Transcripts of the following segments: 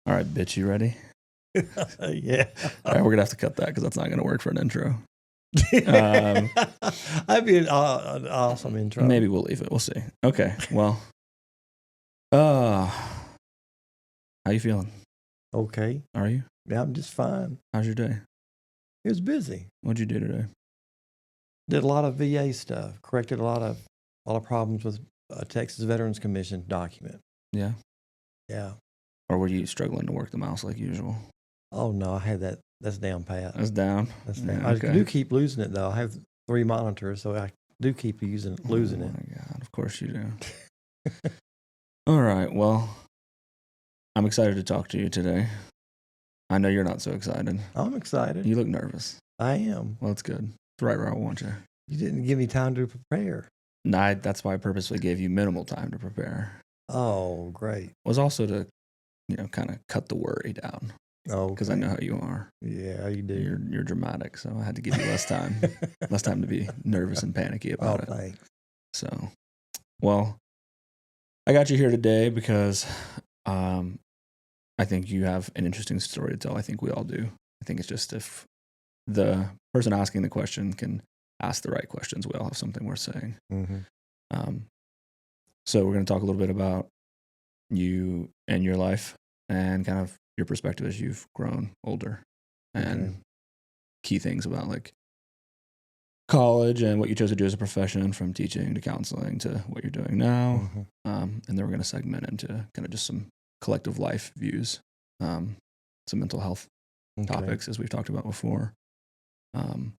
All right, bitch, you ready? Yeah. All right, we're gonna have to cut that because that's not gonna work for an intro. That'd be an awesome intro. Maybe we'll leave it. We'll see. Okay. Well, how you feeling? Okay. Are you? Yeah, I'm just fine. How's your day? It was busy. What'd you do today? Did a lot of VA stuff. Corrected a lot of problems with a Texas Veterans Commission document. Yeah. Yeah. Or were you struggling to work the mouse like usual? Oh no, I had that. That's down pat. That's down. That's Yeah, down. okay. I do keep losing it though. I have 3 monitors, so I do keep losing it. Oh my God! Of course you do. All right. Well, I'm excited to talk to you today. I know you're not so excited. I'm excited. You look nervous. I am. Well, it's good. It's right where I want you. You didn't give me time to prepare. No, that's why I purposely gave you minimal time to prepare. Oh, great. Was also to, kind of cut the worry down. Oh, because I know how you are. Yeah, you do. You're dramatic, so I had to give you less time, less time to be nervous and panicky about it. Thanks. So, well, I got you here today because I think you have an interesting story to tell. I think we all do. I think it's just if the person asking the question can ask the right questions, we all have something worth saying. Mm-hmm. So we're going to talk a little bit about you and your life and kind of your perspective as you've grown older and key things about like college and what you chose to do as a profession, from teaching to counseling to what you're doing now. And then we're going to segment into kind of just some collective life views, some mental health topics as we've talked about before, and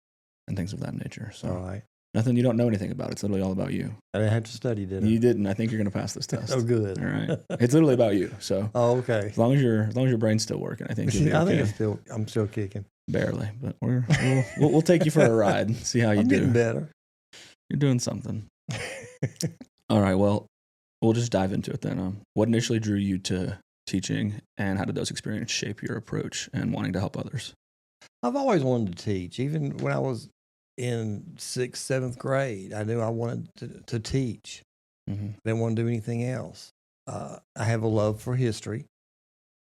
things of that nature. So all right. Nothing you don't know anything about. It's literally all about you. I didn't have to study, did I? You didn't. I think you're going to pass this test. Oh, good. All right. It's literally about you. So. Oh, okay. As long as your brain's still working, I think you'll be okay. I think I'm still kicking. Barely, but we'll take you for a ride and see how you do. Getting better. You're doing something. All right. Well, we'll just dive into it then. What initially drew you to teaching, and how did those experiences shape your approach and wanting to help others? I've always wanted to teach. Even when I was in 6th, 7th grade, I knew I wanted to teach. Mm-hmm. I didn't want to do anything else. I have a love for history.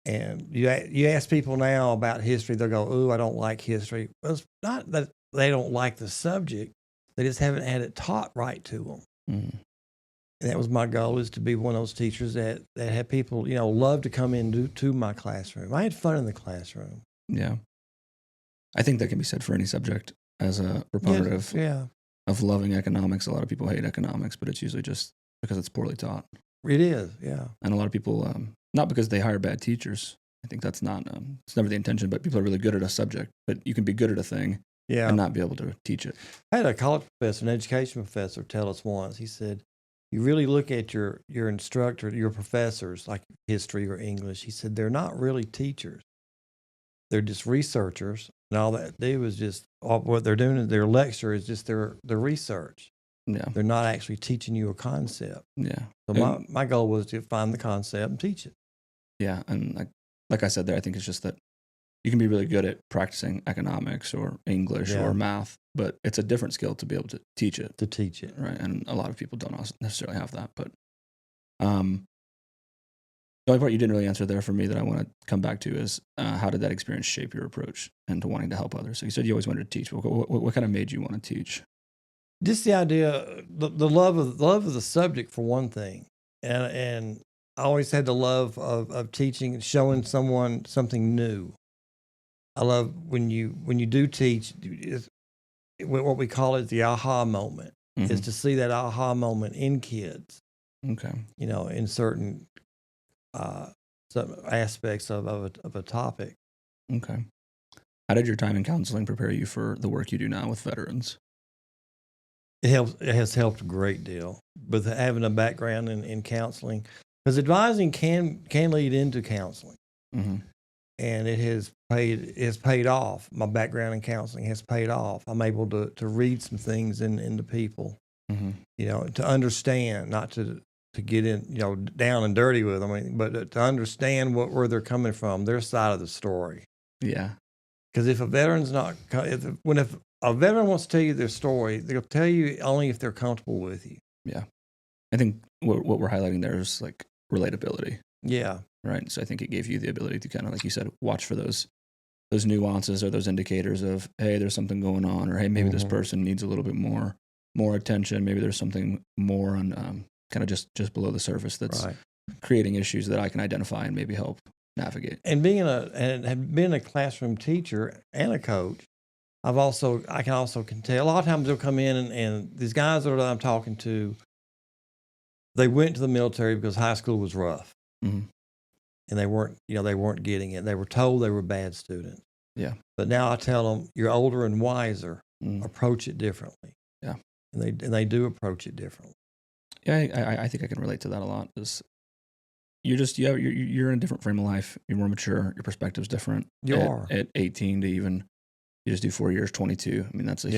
And you ask people now about history, they'll go, "Ooh, I don't like history." Well, it's not that they don't like the subject. They just haven't had it taught right to them. Mm-hmm. And that was my goal, is to be one of those teachers that had people, love to come into my classroom. I had fun in the classroom. Yeah. I think that can be said for any subject. As a proponent of loving economics, a lot of people hate economics, but it's usually just because it's poorly taught. It is, yeah. And a lot of people, not because they hire bad teachers. I think that's not, it's never the intention, but people are really good at a subject. But you can be good at a thing and not be able to teach it. I had a college professor, an education professor, tell us once. He said, you really look at your instructor, your professors, like history or English. He said, they're not really teachers. They're just researchers. And all that they do is just what they're doing in their lecture is just their research. Yeah. They're not actually teaching you a concept. Yeah. So my goal was to find the concept and teach it. Yeah. And like I said there, I think it's just that you can be really good at practicing economics or English or math, but it's a different skill to be able to teach it. Right. And a lot of people don't necessarily have that. But the only part you didn't really answer there for me that I want to come back to is how did that experience shape your approach and to wanting to help others? So you said you always wanted to teach. What kind of made you want to teach? Just the idea, the love of the subject for one thing, and I always had the love of teaching, showing someone something new. I love when you do teach, what we call it the aha moment, is to see that aha moment in kids. Okay. In certain some aspects of a topic. Okay. How did your time in counseling prepare you for the work you do now with veterans? It has helped a great deal with having a background in counseling, because advising can lead into counseling, and it has paid off. My background in counseling has paid off. I'm able to read some things into people, to understand, not to get in, down and dirty with them, but to understand where they're coming from, their side of the story. Yeah. Because if a veteran's if a veteran wants to tell you their story, they'll tell you only if they're comfortable with you. Yeah. I think what we're highlighting there is like relatability. Yeah. right? So I think it gave you the ability to kind of, like you said, watch for those nuances or those indicators of, hey, there's something going on, or hey, maybe this person needs a little bit more attention. Maybe there's something more on kind of just below the surface that's creating issues that I can identify and maybe help navigate. And being a classroom teacher and a coach, I can tell. A lot of times they'll come in and these guys that I'm talking to, they went to the military because high school was rough, and they weren't getting it. They were told they were bad students. Yeah. But now I tell them, you're older and wiser. Approach it differently. Yeah. And they do approach it differently. Yeah, I think I can relate to that a lot. You're in a different frame of life. You're more mature. Your perspective's different. You are at 18 to even you just do 4 years, 22. I mean, that's a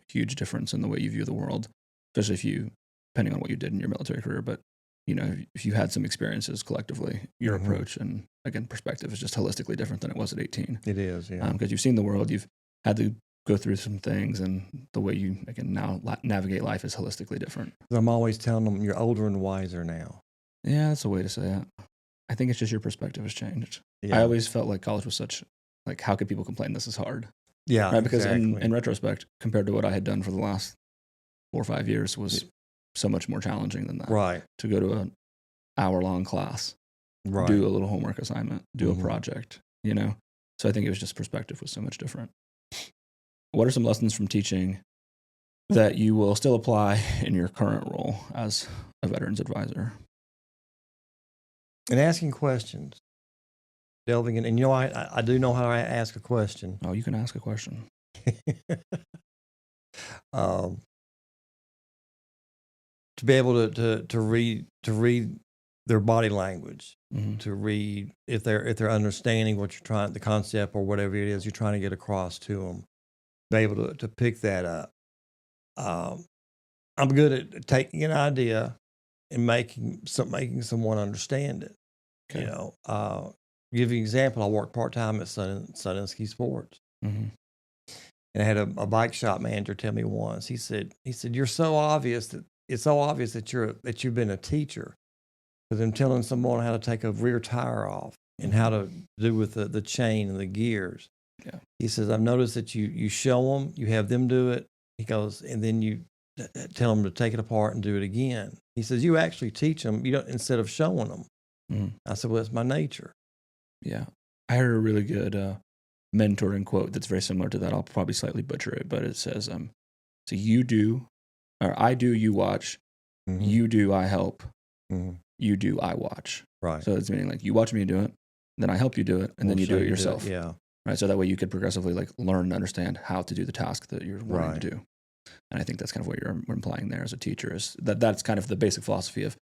huge difference in the way you view the world, especially depending on what you did in your military career. But if you had some experiences collectively, your approach and again perspective is just holistically different than it was at 18. It is, yeah. Because you've seen the world, you've had to go through some things, and the way you now navigate life is holistically different. I'm always telling them you're older and wiser now. Yeah, that's a way to say it. I think it's just your perspective has changed. Yeah. I always felt like college was such, like, how could people complain this is hard? Yeah, right? Because exactly. in retrospect, compared to what I had done for the last 4 or 5 years, was so much more challenging than that. Right. To go to an hour-long class, right. do a little homework assignment, do a project, So I think it was just perspective was so much different. What are some lessons from teaching that you will still apply in your current role as a veterans advisor? And asking questions, delving in. And I do know how to ask a question. Oh, you can ask a question. To be able to read their body language, to read if they're understanding what you're trying, the concept or whatever it is you're trying to get across to them, be able to pick that up. I'm good at taking an idea and making someone understand it. Okay. Give you an example. I worked part-time at Sun Ski Sports. And I had a bike shop manager tell me once, he said, you're so obvious that it's so obvious that you've been a teacher, because I'm telling someone how to take a rear tire off and how to do with the chain and the gears. Yeah. He says, I've noticed that you show them, you have them do it. He goes, and then you tell them to take it apart and do it again. He says, you actually teach them, instead of showing them. I said, well, it's my nature. Yeah. I heard a really good mentoring quote that's very similar to that. I'll probably slightly butcher it, but it says, so you do, or I do, you watch, you do, I help, you do, I watch. Right. So it's meaning like you watch me do it, then I help you do it, and then you do it yourself. Yeah. Right. So that way you could progressively learn and understand how to do the task that you're wanting to do. And I think that's kind of what you're implying there as a teacher, is that's kind of the basic philosophy of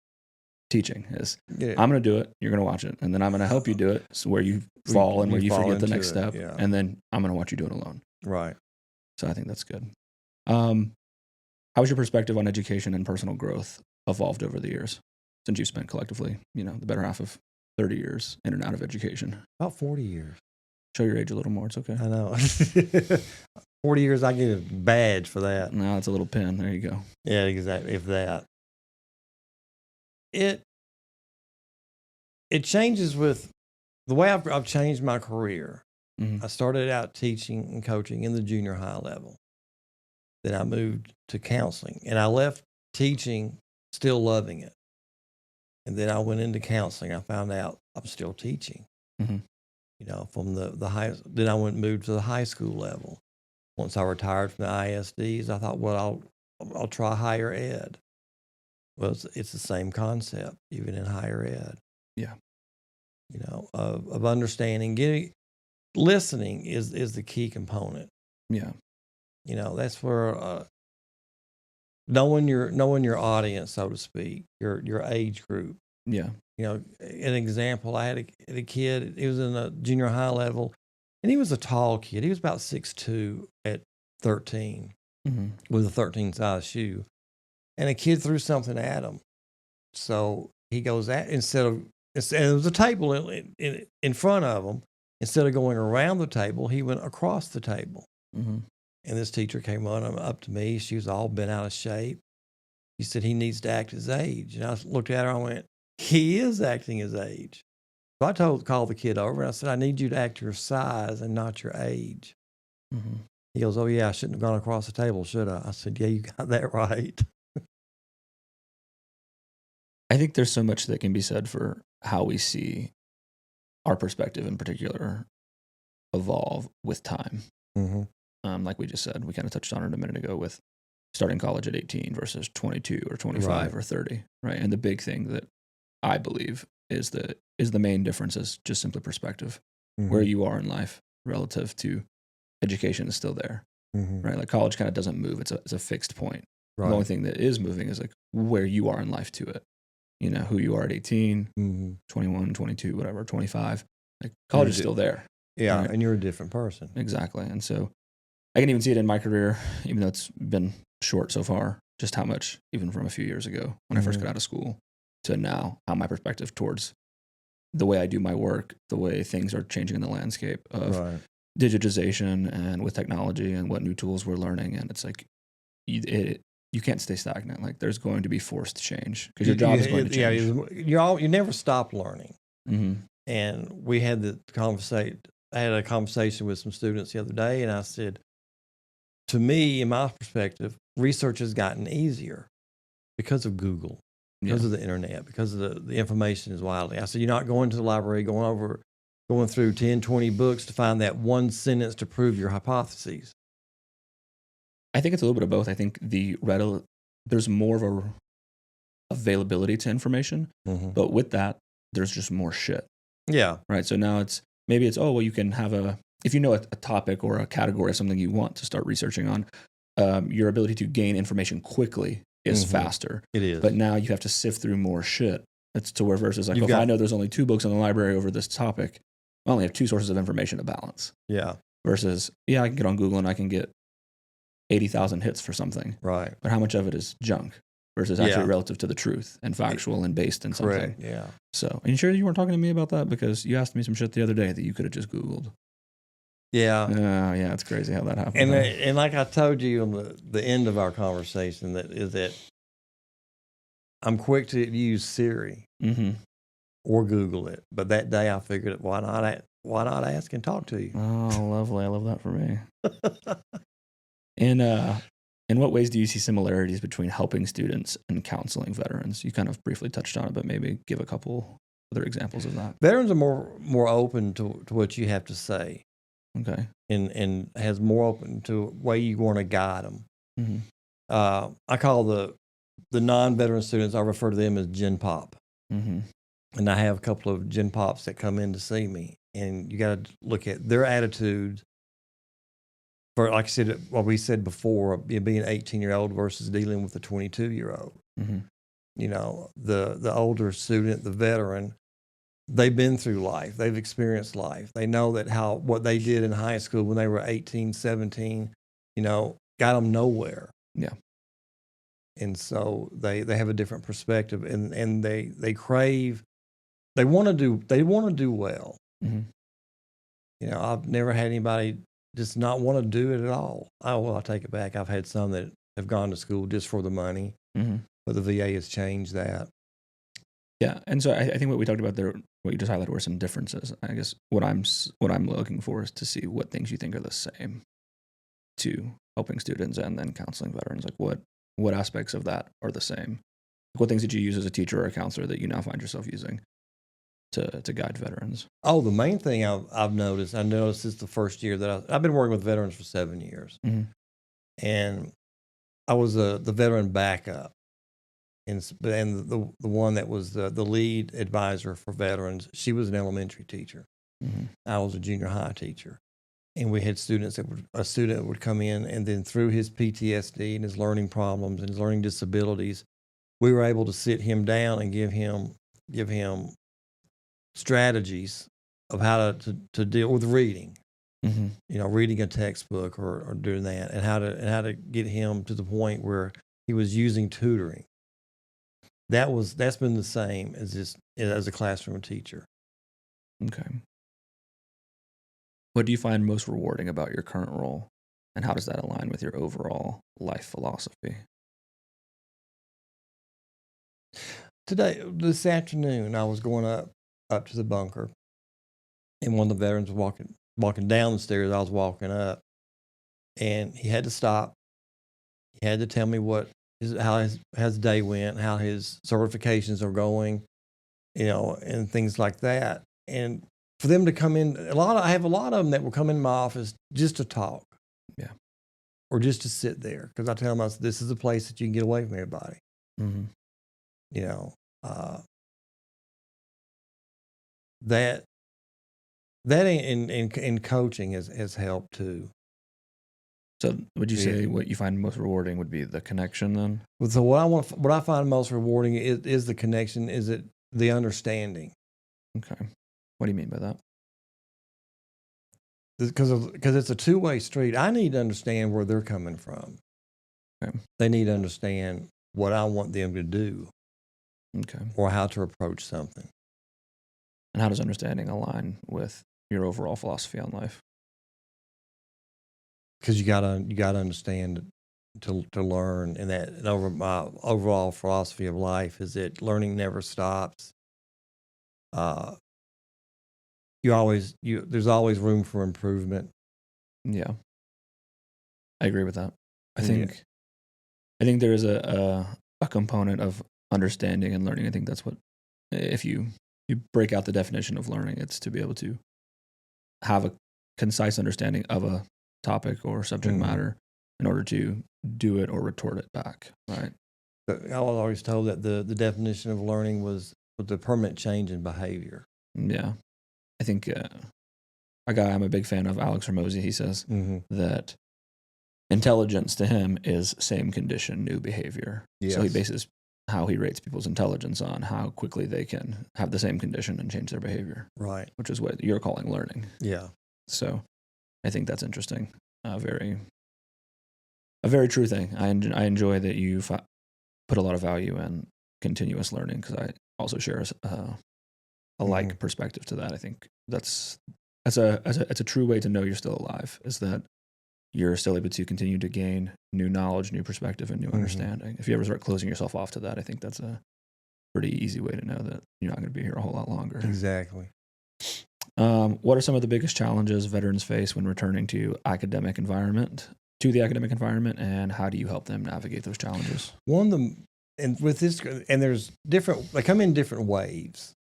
teaching is I'm going to do it, you're going to watch it, and then I'm going to help you do it, so where you fall and where you forget the next step, and then I'm going to watch you do it alone. Right. So I think that's good. How has your perspective on education and personal growth evolved over the years since you've spent collectively, the better half of 30 years in and out of education? About 40 years. Show your age a little more. It's okay. I know. 40 years, I get a badge for that. No, it's a little pin. There you go. Yeah, exactly. If that. It changes with the way I've changed my career. I started out teaching and coaching in the junior high level. Then I moved to counseling, and I left teaching still loving it. And then I went into counseling. I found out I'm still teaching. From the high. Then I moved to the high school level. Once I retired from the ISDs, I thought, well, I'll try higher ed. Well, it's the same concept, even in higher ed. Yeah. Of understanding, listening is the key component. Yeah. That's where knowing your audience, so to speak, your age group. Yeah. An example, I had a kid, he was in a junior high level, and he was a tall kid. He was about 6'2" at 13 with a 13 size shoe. And a kid threw something at him. So he goes instead of there was a table in front of him. Instead of going around the table, he went across the table. And this teacher came up to me. She was all bent out of shape. She said, he needs to act his age. And I looked at her and I went, he is acting his age. So I called the kid over and I said, I need you to act your size and not your age. Mm-hmm. He goes, oh, yeah, I shouldn't have gone across the table, should I? I said, yeah, you got that right. I think there's so much that can be said for how we see our perspective in particular evolve with time. Mm-hmm. Like we just said, we kind of touched on it a minute ago with starting college at 18 versus 22 or 25 Right. or 30, right? And the big thing that I believe is the main difference is just simply perspective. Mm-hmm. Where you are in life relative to education is still there, Mm-hmm. right? Like college kind of doesn't move. It's a fixed point. Right. The only thing that is moving is like where you are in life to it. You know, who you are at 18, Mm-hmm. 21, 22, whatever, 25. Like college is still there. Yeah, right? and you're a different person. Exactly. And so I can even see it in my career, even though it's been short so far, just how much, even from a few years ago when I first got out of school to now, how my perspective towards the way I do my work, the way things are changing in the landscape of digitization and with technology and what new tools we're learning. And it's like, you can't stay stagnant. Like there's going to be forced change because your job is going to change. Yeah, you never stop learning. Mm-hmm. And we had I had a conversation with some students the other day, and I said, to me, in my perspective, research has gotten easier because of Google, because of the internet, because of the information is widely. I said, you're not going to the library, going through 10, 20 books to find that one sentence to prove your hypotheses. I think it's a little bit of both. I think there's more of a availability to information, but with that, there's just more shit. Yeah. Right. So now maybe it's, you can have if you know a topic or a category of something you want to start researching on, your ability to gain information quickly is faster. It is. But now you have to sift through more shit. It's to where versus like, if I know there's only 2 books in the library over this topic, I only have 2 sources of information to balance. Yeah. Versus, I can get on Google and I can get 80,000 hits for something. Right. But how much of it is junk versus actually relative to the truth and factual and based in something? Correct. Yeah. So, are you sure you weren't talking to me about that? Because you asked me some shit the other day that you could have just Googled. Yeah. Yeah, it's crazy how that happened. And like I told you on the end of our conversation, that I'm quick to use Siri or Google it. But that day I figured, why not ask and talk to you? Oh, lovely. I love that for me. In what ways do you see similarities between helping students and counseling veterans? You kind of briefly touched on it, but maybe give a couple other examples of that. Veterans are more open to what you have to say. Okay. And has more open to way you want to guide them. I call the non-veteran students, I refer to them as Gen Pop. And I have a couple of Gen Pops that come in to see me, and you got to look at their attitudes. For, like I said, what we said before, being an 18-year-old versus dealing with a 22-year-old. You know, the older student, the veteran, they've been through life. They've experienced life. They know that what they did in high school when they were 18, 17, got them nowhere. Yeah. And so they have a different perspective, and they crave, they want to do well. I've never had anybody just not want to do it at all. I take it back. I've had some that have gone to school just for the money, but the VA has changed that. Yeah, and so I think what we talked about there, what you just highlighted, were some differences. I guess what I'm looking for is to see what things you think are the same to helping students and then counseling veterans. Like what aspects of that are the same? Like what things did you use as a teacher or a counselor that you now find yourself using to guide veterans? Oh, the main thing I've noticed, this the first year that I've been working with veterans for 7 years, and I was the veteran backup. And the one that was the lead advisor for veterans, she was an elementary teacher. I was a junior high teacher. And we had a student would come in, and then through his PTSD and his learning problems and his learning disabilities, we were able to sit him down and give him strategies of how to deal with reading. Reading a textbook or doing that, and how to get him to the point where he was using tutoring. That's been the same as a classroom teacher. Okay. What do you find most rewarding about your current role, and how does that align with your overall life philosophy? This afternoon, I was going up up to the bunker, and one of the veterans was walking down the stairs. I was walking up, and he had to stop. He had to tell me how his day went, how his certifications are going, and things like that. And for them to come in, I have a lot of them that will come in my office just to talk. Yeah. Or just to sit there. Because I tell them, this is a place that you can get away from everybody. Mm-hmm. That in coaching has helped too. So would you say what you find most rewarding would be the connection then? So what I find most rewarding is the connection, is it the understanding. Okay. What do you mean by that? Because it's a two-way street. I need to understand where they're coming from. Okay. They need to understand what I want them to do. Okay. Or how to approach something. And how does understanding align with your overall philosophy on life? Because you gotta understand to learn, and that my overall philosophy of life is that learning never stops. There's always room for improvement. Yeah, I agree with that. I think there is a component of understanding and learning. I think that's what, if you break out the definition of learning, it's to be able to have a concise understanding of a topic or subject matter in order to do it or retort it back, right? I was always told that the definition of learning was the permanent change in behavior. Yeah. I think I'm a big fan of Alex Hormozy. He says that intelligence to him is same condition, new behavior. Yes. So he bases how he rates people's intelligence on how quickly they can have the same condition and change their behavior. Right. Which is what you're calling learning. Yeah. So I think that's interesting. A very true thing. I enjoy that you put a lot of value in continuous learning, because I also share a like perspective to that. I think that's a true way to know you're still alive, is that you're still able to continue to gain new knowledge, new perspective, and new understanding. If you ever start closing yourself off to that, I think that's a pretty easy way to know that you're not going to be here a whole lot longer. Exactly. What are some of the biggest challenges veterans face when returning to the academic environment, and how do you help them navigate those challenges? One of them, and with this, and there's different, they come in different waves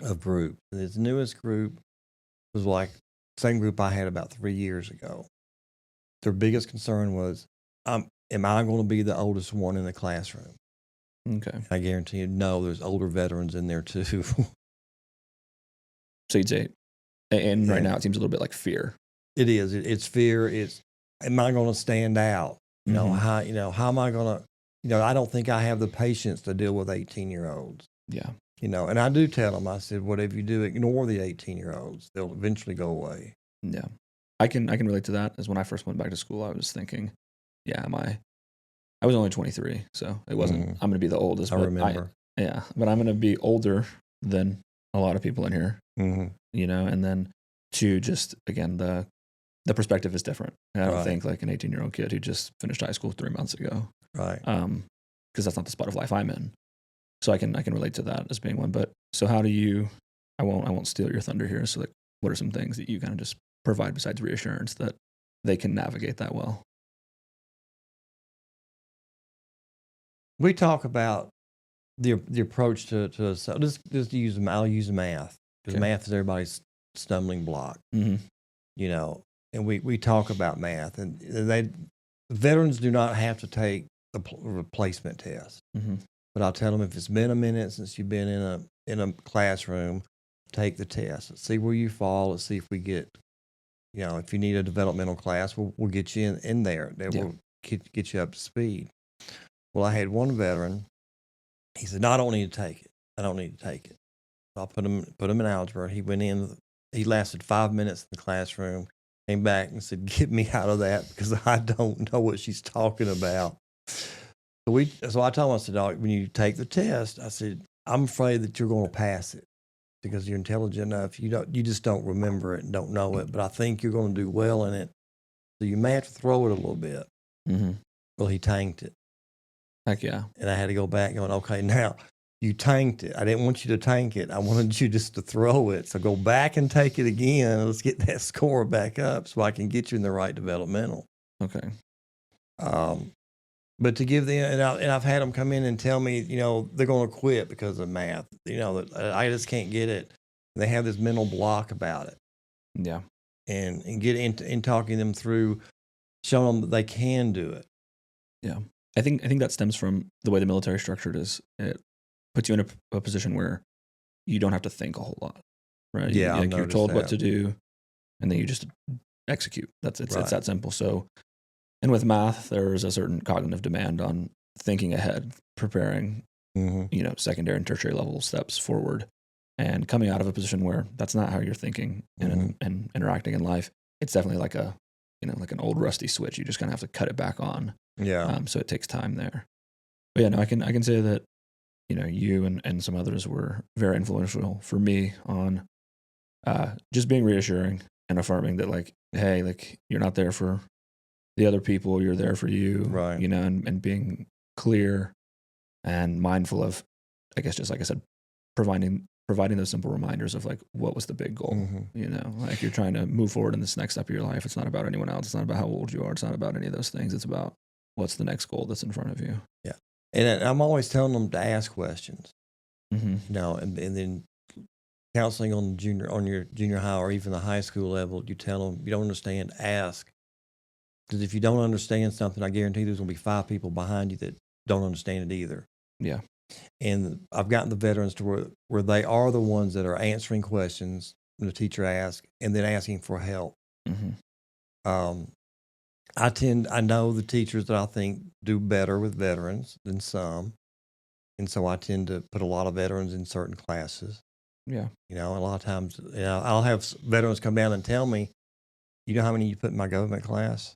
of group. This newest group was like the same group I had about 3 years ago. Their biggest concern was, am I going to be the oldest one in the classroom? Okay. I guarantee you, no, there's older veterans in there too. So you'd say, and right now it seems a little bit like fear. It is. It's fear. Am I going to stand out? How am I going to, I don't think I have the patience to deal with 18-year-olds. Yeah. And I do tell them, I said, whatever you do, ignore the 18-year-olds. They'll eventually go away. Yeah. I can relate to that. As when I first went back to school, I was thinking, I was only 23, so it wasn't, I'm going to be the oldest. I remember. But I'm going to be older than a lot of people in here, and then to just, again, the perspective is different. And I don't think like an 18-year-old kid who just finished high school 3 months ago. Right. Because that's not the spot of life I'm in. So I can relate to that as being one. But so how do you, I won't steal your thunder here. So like, what are some things that you kind of just provide besides reassurance that they can navigate that well? We talk about the approach to so just use them. I'll use math, because math is everybody's stumbling block. And we talk about math, and veterans do not have to take the replacement test. But I'll tell them, if it's been a minute since you've been in a classroom, take the test. Let's see where you fall. Let's see if we get, if you need a developmental class, we'll get you in there. That will get you up to speed. Well, I had one veteran. He said, "No, I don't need to take it. I don't need to take it." So I put him in algebra. He went in. He lasted 5 minutes in the classroom. Came back and said, "Get me out of that, because I don't know what she's talking about." So I told him, I said, "Doc, when you take the test," I said, "I'm afraid that you're going to pass it, because you're intelligent enough. You just don't remember it and don't know it. But I think you're going to do well in it. So you may have to throw it a little bit." Well, he tanked it. Heck yeah. And I had to go back going, "Okay, now you tanked it. I didn't want you to tank it. I wanted you just to throw it. So go back and take it again. Let's get that score back up so I can get you in the right developmental. Okay. But to give them, and I've had them come in and tell me, they're going to quit because of math. That I just can't get it. They have this mental block about it. Yeah. And get in talking them through, showing them that they can do it. Yeah. I think that stems from the way the military structured is. It puts you in a position where you don't have to think a whole lot, right? Yeah, you're told what to do, and then you just execute. It's that simple. So, and with math, there's a certain cognitive demand on thinking ahead, preparing, secondary and tertiary level steps forward, and coming out of a position where that's not how you're thinking and interacting in life. It's definitely like like an old rusty switch. You just kind of have to cut it back on. Yeah. So it takes time there. But yeah, no, I can say that, you and some others were very influential for me on just being reassuring and affirming that, like, hey, like, you're not there for the other people, you're there for you, right? And being clear and mindful of, I guess, just like I said, providing those simple reminders of, like, what was the big goal. Like, you're trying to move forward in this next step of your life. It's not about anyone else. It's not about how old you are. It's not about any of those things. It's about what's the next goal that's in front of you. Yeah. And I'm always telling them to ask questions. Mm-hmm. And then counseling on your junior high or even the high school level, you tell them you don't understand, ask. Because if you don't understand something, I guarantee there's going to be 5 people behind you that don't understand it either. Yeah. And I've gotten the veterans to where they are the ones that are answering questions when the teacher asks and then asking for help. Mm-hmm. I know the teachers that I think do better with veterans than some. And so I tend to put a lot of veterans in certain classes. Yeah. A lot of times, I'll have veterans come down and tell me, how many you put in my government class?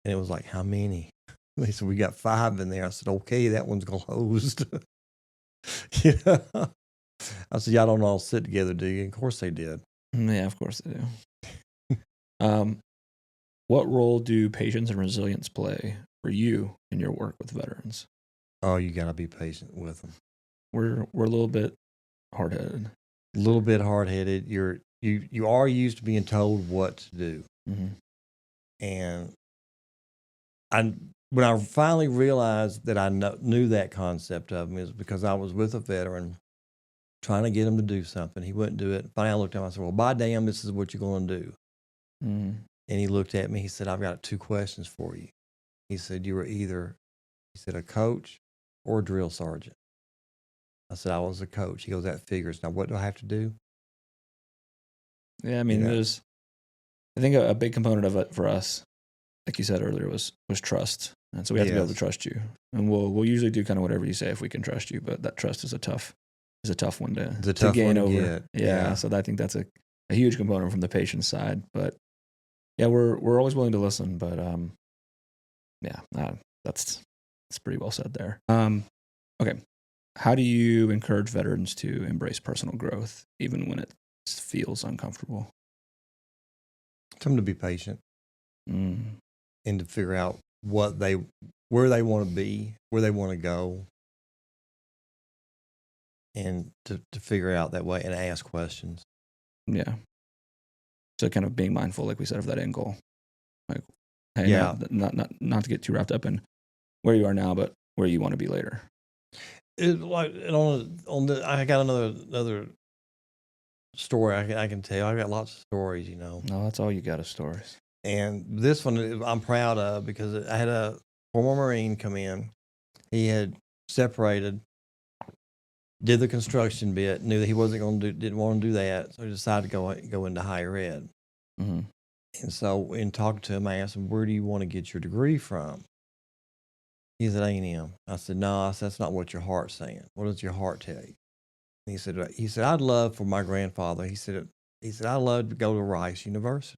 And it was like, how many? They said, we got 5 in there. I said, okay, that one's closed. I said, y'all don't all sit together, do you? Of course they did. Yeah, of course they do. What role do patience and resilience play for you in your work with veterans? Oh, you got to be patient with them. We're a little bit hard-headed. A little bit hard-headed. You are used to being told what to do. Mm-hmm. And when I finally realized that I knew that concept of him is because I was with a veteran trying to get him to do something. He wouldn't do it. Finally, I looked at him and I said, well, by damn, this is what you're going to do. Mm-hmm. And he looked at me. He said, I've got 2 questions for you. He said, you were either, a coach or a drill sergeant. I said, I was a coach. He goes, that figures. Now, what do I have to do? Yeah, I mean, there's, I think a big component of it for us, like you said earlier, was trust. And so we have to be able to trust you. And we'll usually do kind of whatever you say if we can trust you, but that trust is a tough one to gain over. Yeah. So I think that's a huge component from the patient's side. But yeah, we're always willing to listen. But that's pretty well said there. Okay. How do you encourage veterans to embrace personal growth, even when it feels uncomfortable? Tell them to be patient and to figure out where they want to be, where they want to go, and to figure out that way and ask questions. Yeah. So kind of being mindful, like we said, of that end goal. Like, hey, not to get too wrapped up in where you are now, but where you want to be later. I got another story I can tell. I got lots of stories, No, that's all you got is stories. And this one I'm proud of because I had a former Marine come in. He had separated, did the construction bit, knew that he didn't want to do that, so he decided to go into higher ed. Mm-hmm. And so in talking to him, I asked him, where do you want to get your degree from? He said, A&M. I said, no, that's not what your heart's saying. What does your heart tell you? And he said, I'd love for my grandfather. He said, I'd love to go to Rice University.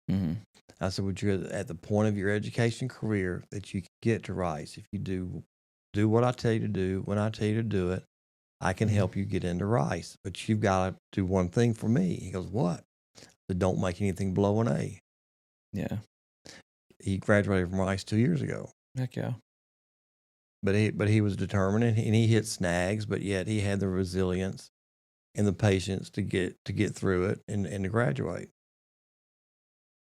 Mm-hmm. I said, would you at the point of your education career that you get to Rice, if you do what I tell you to do, when I tell you to do it, I can help you get into Rice. But you've got to do one thing for me. He goes, what? I said, don't make anything below an A. Yeah. He graduated from Rice 2 years ago. Heck yeah. but he was determined, and he hit snags, but yet he had the resilience and the patience to get through it and to graduate.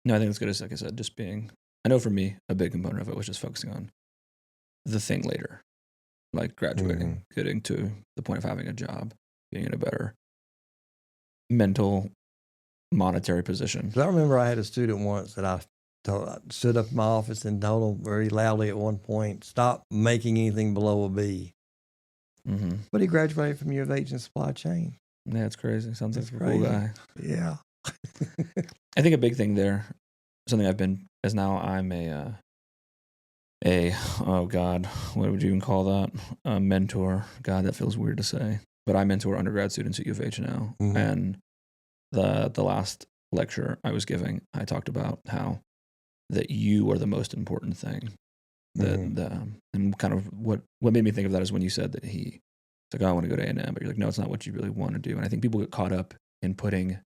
No, I think it's good. As like I said, just being. I know for me, a big component of it was just focusing on the thing later, like graduating, getting to the point of having a job, being in a better mental, monetary position. I remember I had a student once that I stood up in my office and told him very loudly at one point, "Stop making anything below a B." Mm-hmm. But he graduated from U of H in supply chain. Yeah, it's crazy. Sounds like a crazy. cool guy. Yeah. I think a big thing there, something I've been, is now I'm oh God, what would you even call that? A mentor. God, that feels weird to say. But I mentor undergrad students at U of H now. Mm-hmm. And the last lecture I was giving, I talked about how that you are the most important thing. And kind of what made me think of that is when you said that it's like, oh, I want to go to A&M, but you're like, no, it's not what you really want to do. And I think people get caught up in putting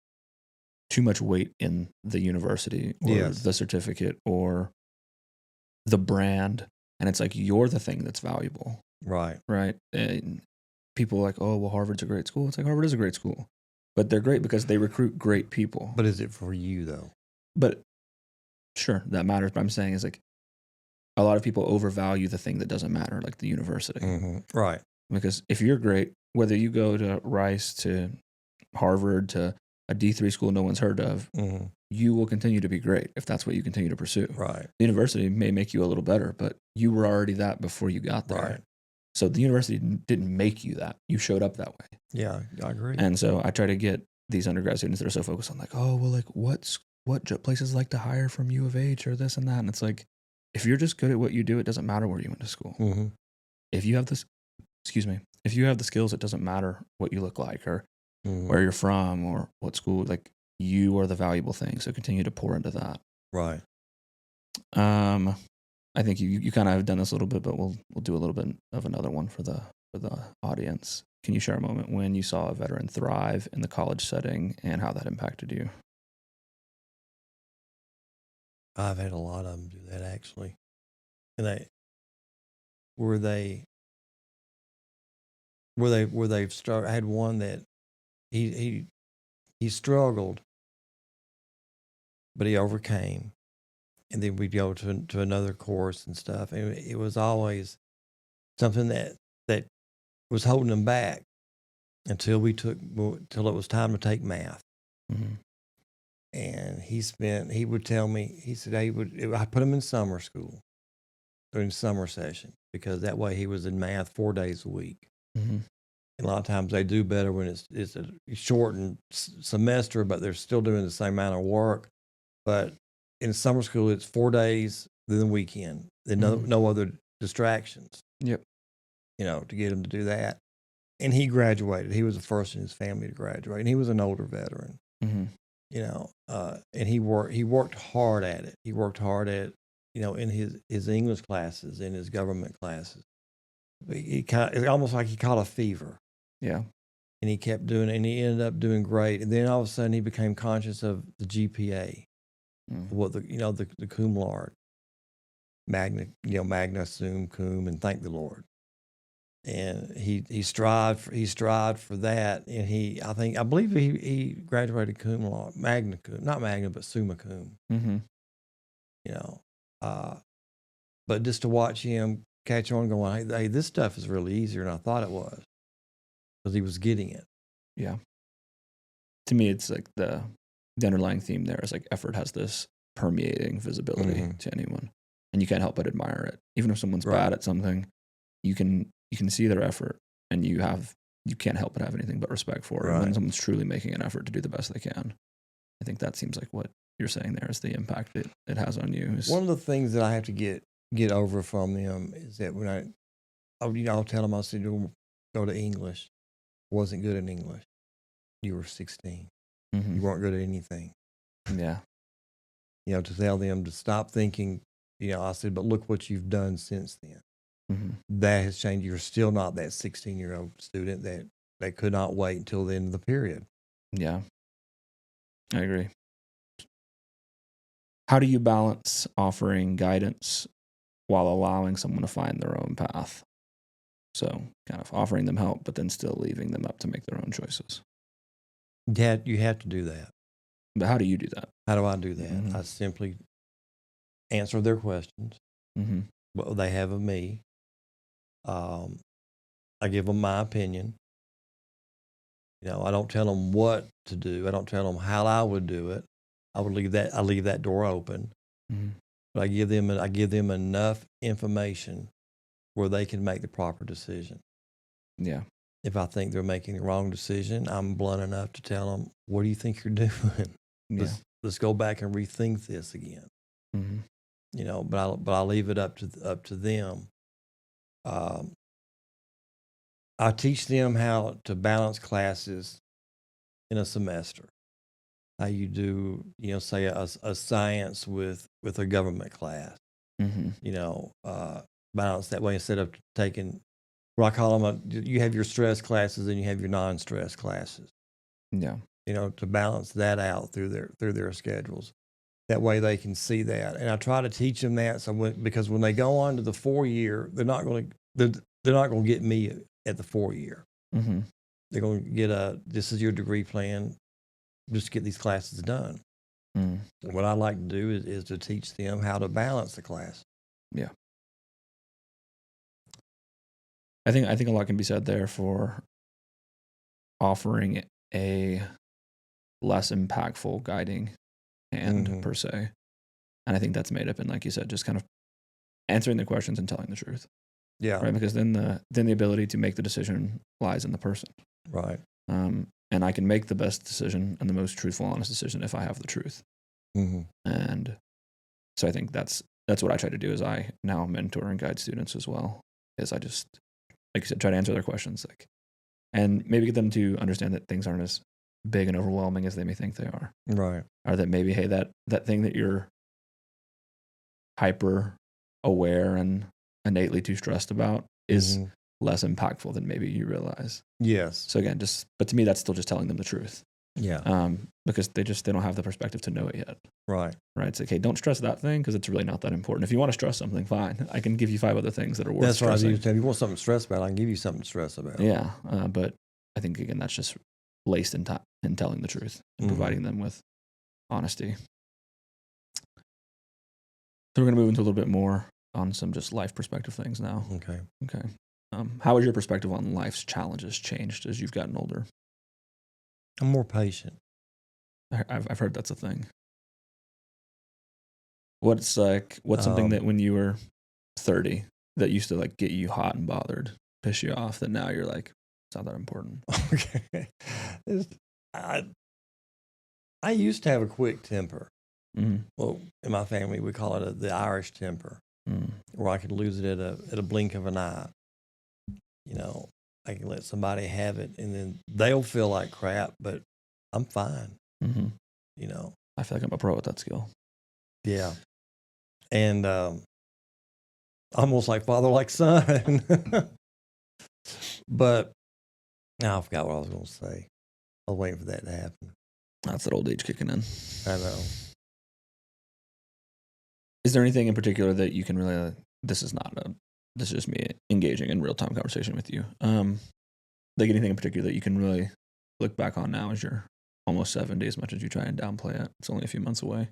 too much weight in the university or the certificate or the brand. And it's like, you're the thing that's valuable. Right. Right. And people are like, oh, well, Harvard's a great school. It's like, Harvard is a great school, but they're great because they recruit great people. But is it for you though? But sure, that matters. But I'm saying is like, a lot of people overvalue the thing that doesn't matter, like the university. Mm-hmm. Right. Because if you're great, whether you go to Rice, to Harvard, to a D3 school no one's heard of, you will continue to be great if that's what you continue to pursue. Right. The university may make you a little better, but you were already that before you got there. Right. So the university didn't make you that. You showed up that way. Yeah, I agree. And so I try to get these undergrad students that are so focused on like, oh, well, like what places like to hire from U of H or this and that. And it's like, if you're just good at what you do, it doesn't matter where you went to school. Mm-hmm. If you have if you have the skills, it doesn't matter what you look like or where you're from or what school, like you are the valuable thing. So continue to pour into that. Right. I think you kind of have done this a little bit, but we'll do a little bit of another one for the audience. Can you share a moment when you saw a veteran thrive in the college setting and how that impacted you? I've had a lot of them do that actually, and they've started. I had one that he struggled, but he overcame, and then we'd go to another course and stuff, and it was always something that was holding him back until it was time to take math. Mm-hmm. And he would tell me, he said I put him in summer school during summer session because that way he was in math 4 days a week. Mm-hmm. And a lot of times they do better when it's a shortened semester, but they're still doing the same amount of work. But in summer school, it's 4 days, then the weekend, then no other distractions. Yep. To get him to do that. And he graduated. He was the first in his family to graduate, and he was an older veteran. Mm-hmm. And he worked hard at it. He worked hard at, in his English classes, in his government classes. It's almost like he caught a fever. Yeah. And he kept doing it, and he ended up doing great. And then all of a sudden he became conscious of the GPA, what the cum laude, magna sum cum, and thank the Lord. And he strived for that, and I believe he graduated cum laude, magna cum, not magna but summa cum. Mm-hmm. But just to watch him catch on, going, hey, this stuff is really easier than I thought it was, because he was getting it. Yeah. To me, it's like the underlying theme there is like effort has this permeating visibility to anyone, and you can't help but admire it. Even if someone's bad at something, you can see their effort, and you can't help but have anything but respect for it. Right. And when someone's truly making an effort to do the best they can, I think that seems like what you're saying there is the impact it has on you. One of the things that I have to get over from them is that when I'll tell them, I said, go to English. Wasn't good in English. You were 16. You weren't good at anything. Yeah. To tell them to stop thinking, I said, but look what you've done since then. That has changed. You're still not that 16-year-old student that could not wait until the end of the period. Yeah, I agree. How do you balance offering guidance while allowing someone to find their own path? So kind of offering them help, but then still leaving them up to make their own choices. Yeah, you have to do that. But how do you do that? How do I do that? I simply answer their questions, what they have of me. I give them my opinion. I don't tell them what to do. I don't tell them how I would do it. I leave that door open. But I give them enough information where they can make the proper decision. Yeah. If I think they're making the wrong decision, I'm blunt enough to tell them, what do you think you're doing? Yeah. Let's go back and rethink this again. But I leave it up to them. I teach them how to balance classes in a semester. How you do, say a science with a government class. Balance that way instead of taking what I call them. You have your stress classes and you have your non-stress classes. Yeah. To balance that out through their schedules. That way they can see that, and I try to teach them that. Because when they go on to the 4-year, they're not going to get me at the 4-year. They're going to get this is your degree plan. Just get these classes done. What I like to do is to teach them how to balance the class. Yeah. I think a lot can be said there for offering a less impactful guiding hand per se. And I think that's made up in, like you said, just kind of answering the questions and telling the truth. Yeah. Right. Because then the ability to make the decision lies in the person. Right. And I can make the best decision and the most truthful, honest decision if I have the truth. And so I think that's what I try to do. Is I now mentor and guide students as well. Is I just, like you said, try to answer their questions, and maybe get them to understand that things aren't as big and overwhelming as they may think they are. Right. Or that maybe, hey, that thing that you're hyper aware and innately too stressed about is less impactful than maybe you realize. Yes. So again, but to me, that's still just telling them the truth. Yeah. Because they don't have the perspective to know it yet. Right. Right. It's like, hey, don't stress that thing because it's really not that important. If you want to stress something, fine. I can give you 5 other things that are worth stressing. That's what I do. If you want something to stress about, I can give you something to stress about. Yeah. But I think, again, that's just laced in telling the truth and providing them with honesty. So we're going to move into a little bit more on some just life perspective things now. Okay. How has your perspective on life's challenges changed as you've gotten older? I'm more patient. I've heard that's a thing. What's something that when you were 30 that used to get you hot and bothered, piss you off, that now you're like, it's not that important? Okay. I used to have a quick temper. Well, in my family, we call it the Irish temper, where I could lose it at a blink of an eye. I can let somebody have it, and then they'll feel like crap, but I'm fine. I feel like I'm a pro at that skill. Yeah, and almost like father, like son. But now I forgot what I was going to say. I was waiting for that to happen. That's that old age kicking in. I know. Is there anything in particular that you can really? This is just me engaging in real time conversation with you. Anything in particular that you can really look back on now as you're almost 70, as much as you try and downplay it? It's only a few months away.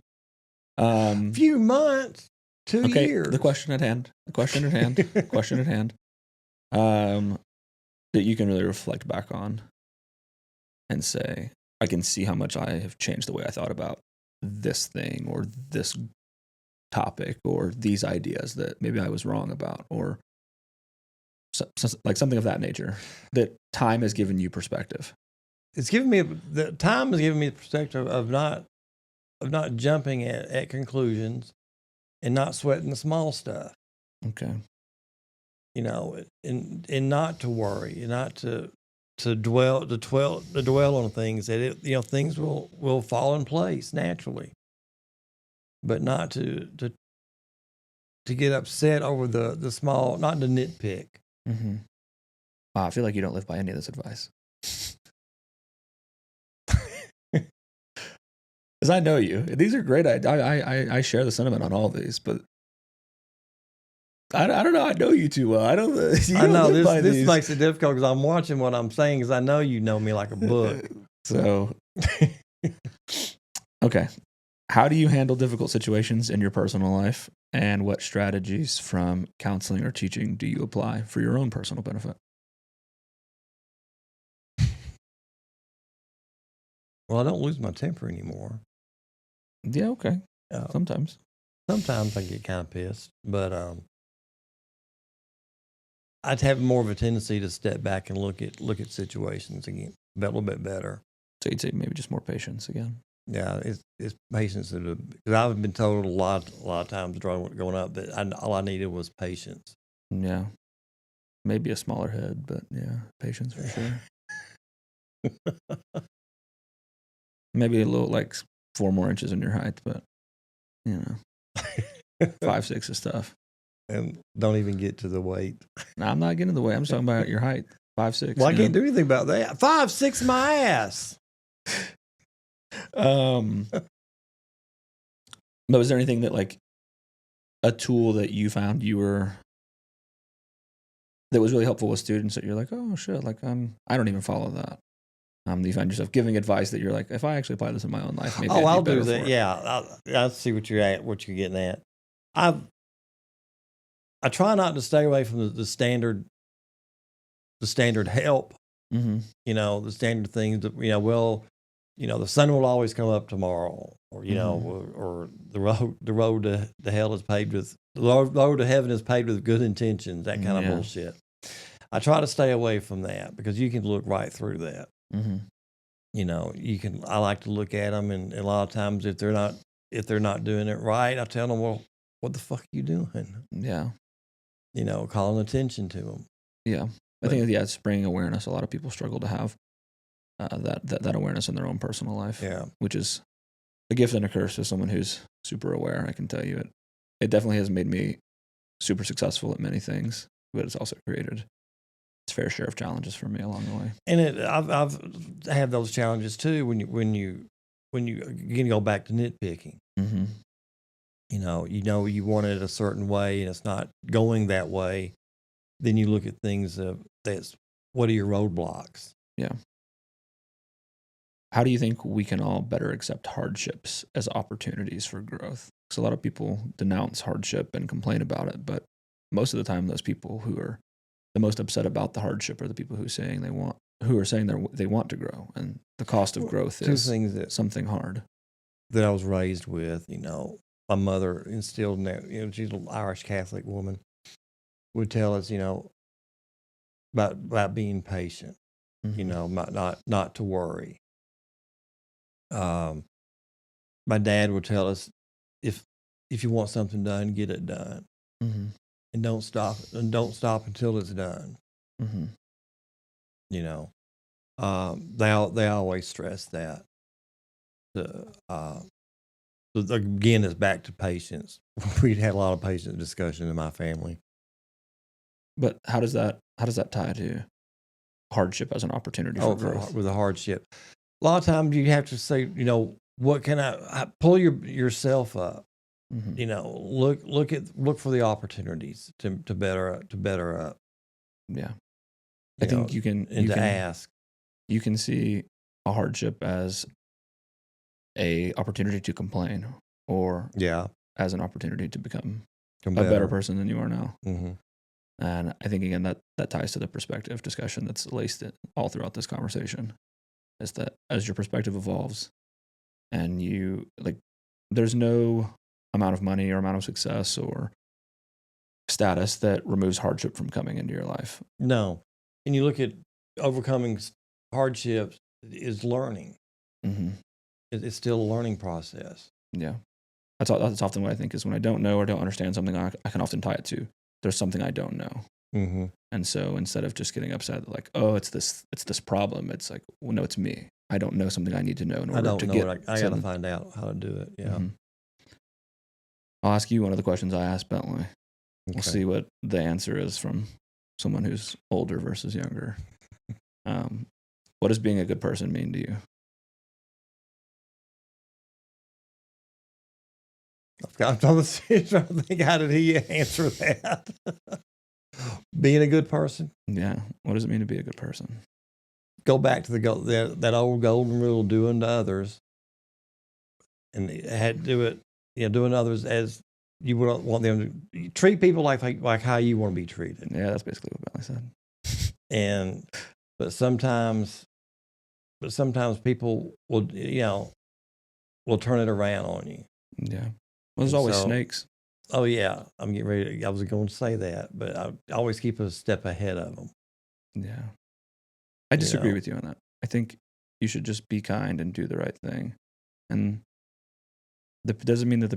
Few months, 2 years. The question at hand. That you can really reflect back on and say, I can see how much I have changed the way I thought about this thing or this topic or these ideas that maybe I was wrong about, or something of that nature, that time has given you perspective. The time has given me the perspective of not jumping at conclusions and not sweating the small stuff. Okay. And not to worry, and not to dwell on things that things will fall in place naturally, but not to get upset over the small, not to nitpick. I feel like you don't live by any of this advice. Because I know you. These are great. I share the sentiment on all of these, but I don't know. I know you too well. I don't. I know this makes it difficult because I'm watching what I'm saying because I know you know me like a book. So, okay. How do you handle difficult situations in your personal life, and what strategies from counseling or teaching do you apply for your own personal benefit? Well, I don't lose my temper anymore. Yeah. Okay. Sometimes I get kind of pissed, but I'd have more of a tendency to step back and look at situations again a little bit better. So you'd say maybe just more patience again. Yeah, it's patience because I've been told a lot of times growing up that all I needed was patience. Yeah. Maybe a smaller head, but yeah, patience for sure. Maybe a little like 4 more inches in your height, but 5'6" is tough. And don't even get to the weight. No, I'm not getting in the way. I'm just talking about your height, 5'6". Well, I can't do anything about that. 5'6" my ass. But was there anything that like a tool that you found that was really helpful with students that you're like, oh shit, like I don't even follow that. You find yourself giving advice that you're like, if I actually apply this in my own life, maybe I'll do that. Yeah, I'll see what you're getting at. I try not to stay away from the standard help. Mm-hmm. The standard things that the sun will always come up tomorrow, or or the road to hell is paved with the road to heaven is paved with good intentions. That kind of bullshit. I try to stay away from that because you can look right through that. Mm-hmm. I like to look at them, and a lot of times if they're not doing it right, I tell them, well, what the fuck are you doing? Yeah. Calling attention to them. Yeah. I think it's bringing awareness. A lot of people struggle to have that awareness in their own personal life. Yeah. Which is a gift and a curse as someone who's super aware. I can tell you it definitely has made me super successful at many things, but it's also created its fair share of challenges for me along the way. And I've had those challenges too when you go back to nitpicking. Mm-hmm. You want it a certain way and it's not going that way. Then you look at things what are your roadblocks? Yeah. How do you think we can all better accept hardships as opportunities for growth? Because a lot of people denounce hardship and complain about it, but most of the time, those people who are the most upset about the hardship are the people who are saying they want to grow, and the cost of growth is something hard. That I was raised with, my mother instilled in that. She's an Irish Catholic woman. Would tell us, about being patient. Mm-hmm. Not to worry. My dad would tell us, if you want something done, get it done, mm-hmm. and don't stop until it's done. Mm-hmm. They always stress that. So again, it's back to patience. We'd had a lot of patience discussion in my family. But how does that tie to hardship as an opportunity for growth? With a hardship, a lot of times you have to say, what can I pull yourself up? Mm-hmm. Look for the opportunities to better up. Yeah, I think you can ask. You can see a hardship as a opportunity to complain, or as an opportunity to become a better person than you are now. Mm-hmm. And I think again that ties to the perspective discussion that's laced it all throughout this conversation. Is that as your perspective evolves, and you there's no amount of money or amount of success or status that removes hardship from coming into your life. No, and you look at overcoming hardships is learning. Mm-hmm. It's still a learning process. Yeah, that's often what I think is when I don't know or don't understand something, I can often tie it to there's something I don't know. Mm-hmm. And so instead of just getting upset like, oh, it's this problem, it's like, well, no, it's me. I don't know something I need to know in order to get. I got to find out how to do it. Yeah. Mm-hmm. I'll ask you one of the questions I asked Bentley. Okay. We'll see what the answer is from someone who's older versus younger. What does being a good person mean to you? I'm trying to think, how did he answer that? Being a good person. Yeah. What does it mean to be a good person? Go back to that old golden rule: do unto others, and had to do it. Doing others as you would want them to treat people like how you want to be treated. Yeah, that's basically what Bentley said. But sometimes people will turn it around on you. Yeah. Well, there's always snakes. Oh yeah, I'm getting ready. I was going to say that, but I always keep a step ahead of them. Yeah. I disagree with you on that. I think you should just be kind and do the right thing. And that doesn't mean that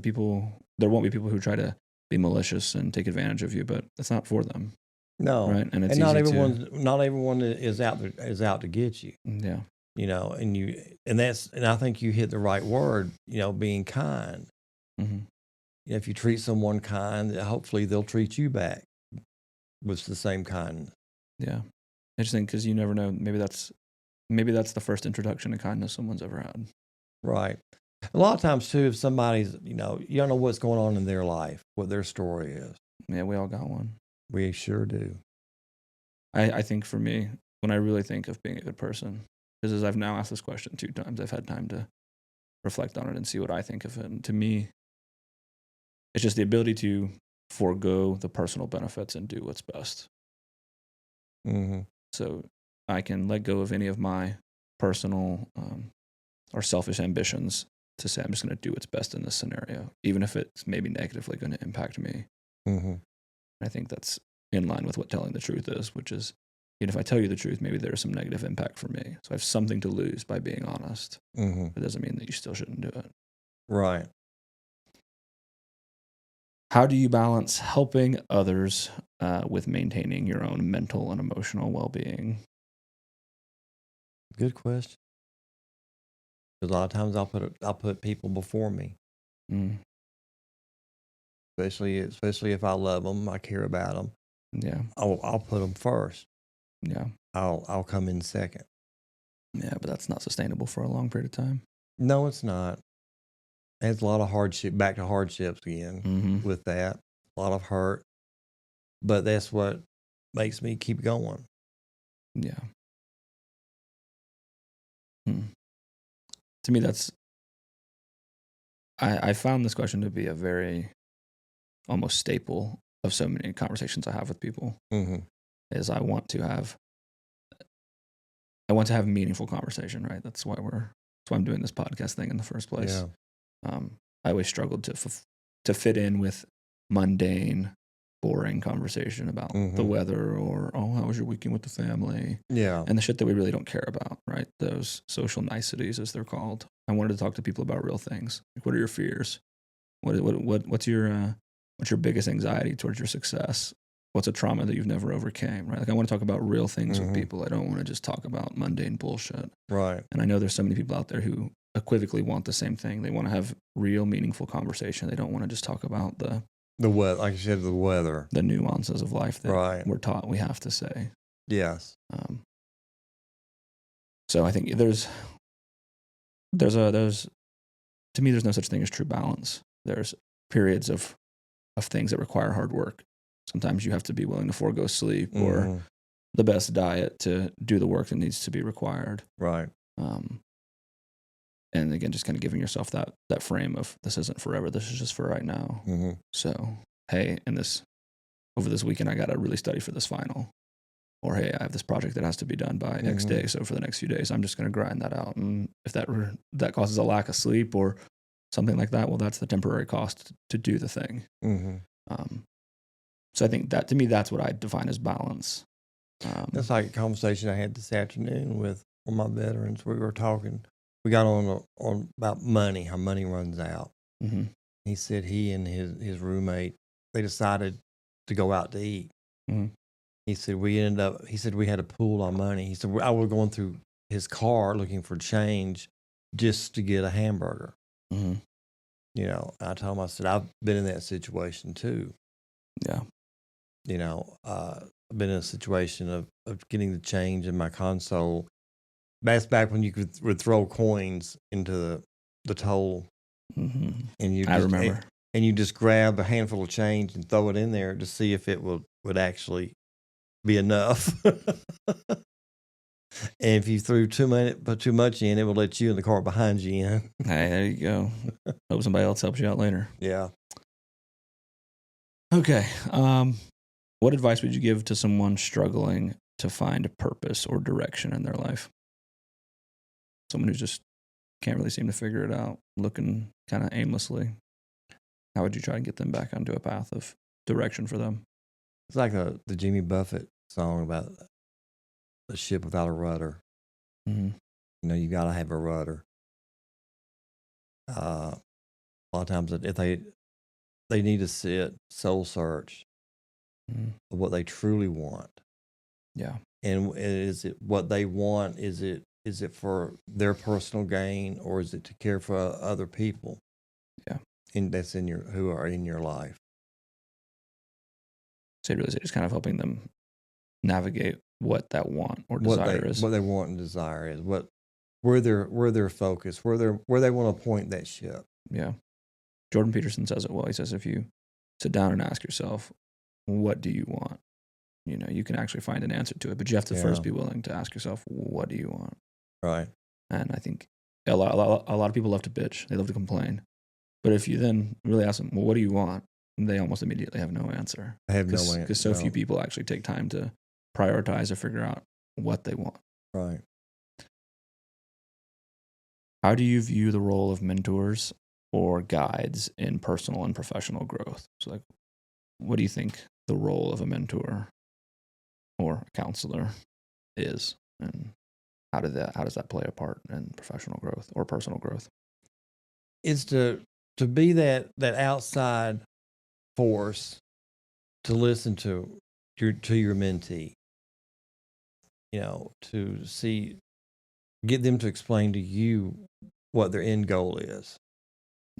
there won't be people who try to be malicious and take advantage of you, but that's not for them. No. Right. And it's not everyone is out to get you. Yeah. And I think you hit the right word, being kind. Mm-hmm. If you treat someone kind, hopefully they'll treat you back with the same kindness. Yeah. I just think because you never know, maybe that's the first introduction to kindness someone's ever had. Right. A lot of times too, if somebody's, you don't know what's going on in their life, what their story is. Yeah, we all got one. We sure do. I think for me, when I really think of being a good person, because as I've now asked this question 2 times, I've had time to reflect on it and see what I think of it. And to me, it's just the ability to forego the personal benefits and do what's best. Mm-hmm. So I can let go of any of my personal or selfish ambitions to say I'm just going to do what's best in this scenario, even if it's maybe negatively going to impact me. Mm-hmm. I think that's in line with what telling the truth is, which is, even if I tell you the truth, maybe there's some negative impact for me. So I have something to lose by being honest. Mm-hmm. It doesn't mean that you still shouldn't do it. Right. How do you balance helping others with maintaining your own mental and emotional well-being? Good question. Because a lot of times I'll put people before me. Mm. Especially if I love them, I care about them. Yeah. I'll put them first. Yeah. I'll come in second. Yeah, but that's not sustainable for a long period of time. No, it's not. There's a lot of hardship, back to hardships again with that. A lot of hurt. But that's what makes me keep going. Yeah. To me, that's... I found this question to be a very almost staple of so many conversations I have with people. Mm-hmm. Is I want to have meaningful conversation, right? That's why I'm doing this podcast thing in the first place. Yeah. I always struggled to fit in with mundane, boring conversation about the weather or, oh, how was your weekend with the family? Yeah. And the shit that we really don't care about, right? Those social niceties, as they're called. I wanted to talk to people about real things. Like, what are your fears? What's your biggest anxiety towards your success? What's a trauma that you've never overcame, right? Like, I want to talk about real things with people. I don't want to just talk about mundane bullshit. Right. And I know there's so many people out there who equivocally want the same thing. They want to have real, meaningful conversation. They don't want to just talk about the weather, like you said, the weather, the nuances of life that we're taught we have to say. Yes. So I think there's to me, there's no such thing as true balance. There's periods of things that require hard work. Sometimes you have to be willing to forego sleep or the best diet to do the work that needs to be required. Right. And again, just kind of giving yourself that frame of, this isn't forever. This is just for right now. Mm-hmm. So, hey, over this weekend, I got to really study for this final. Or, hey, I have this project that has to be done by X day. So for the next few days, I'm just going to grind that out. And if that causes a lack of sleep or something like that, well, that's the temporary cost to do the thing. Mm-hmm. So I think that, to me, that's what I define as balance. That's like a conversation I had this afternoon with one of my veterans. We were talking. We got on about money, how money runs out. Mm-hmm. He said he and his roommate, they decided to go out to eat. Mm-hmm. He said we had a pool on money. He said I was going through his car looking for change just to get a hamburger. Mm-hmm. I told him, I said, I've been in that situation too. Yeah. I've been in a situation of getting the change in my console. That's back when you would throw coins into the toll. Mm-hmm. And I remember. and you just grab a handful of change and throw it in there to see if it would actually be enough. And if you put too much in, it will let you in the car behind you in. Hey, there you go. Hope somebody else helps you out later. Yeah. Okay. What advice would you give to someone struggling to find a purpose or direction in their life? Someone who just can't really seem to figure it out, looking kind of aimlessly. How would you try to get them back onto a path of direction for them? It's like the Jimmy Buffett song about the ship without a rudder. Mm-hmm. You know, you got to have a rudder. A lot of times, if they need to sit, soul search of what they truly want. Yeah. And is it what they want? Is it for their personal gain, or is it to care for other people? Yeah. And who are in your life. So really, just kind of helping them navigate what that want or desire is. What they want and desire is where they're focused, where they want to point that ship. Yeah. Jordan Peterson says it well. He says, if you sit down and ask yourself, what do you want? You know, you can actually find an answer to it, but you have to first be willing to ask yourself, what do you want? Right. And I think a lot of people love to bitch. They love to complain. But if you then really ask them, well, what do you want? They almost immediately have no answer. They have no answer. Because so few people actually take time to prioritize or figure out what they want. Right. How do you view the role of mentors or guides in personal and professional growth? So, like, what do you think the role of a mentor or a counselor is, and how does that play a part in professional growth or personal growth? It's to be that outside force to listen to your mentee. You know, get them to explain to you what their end goal is.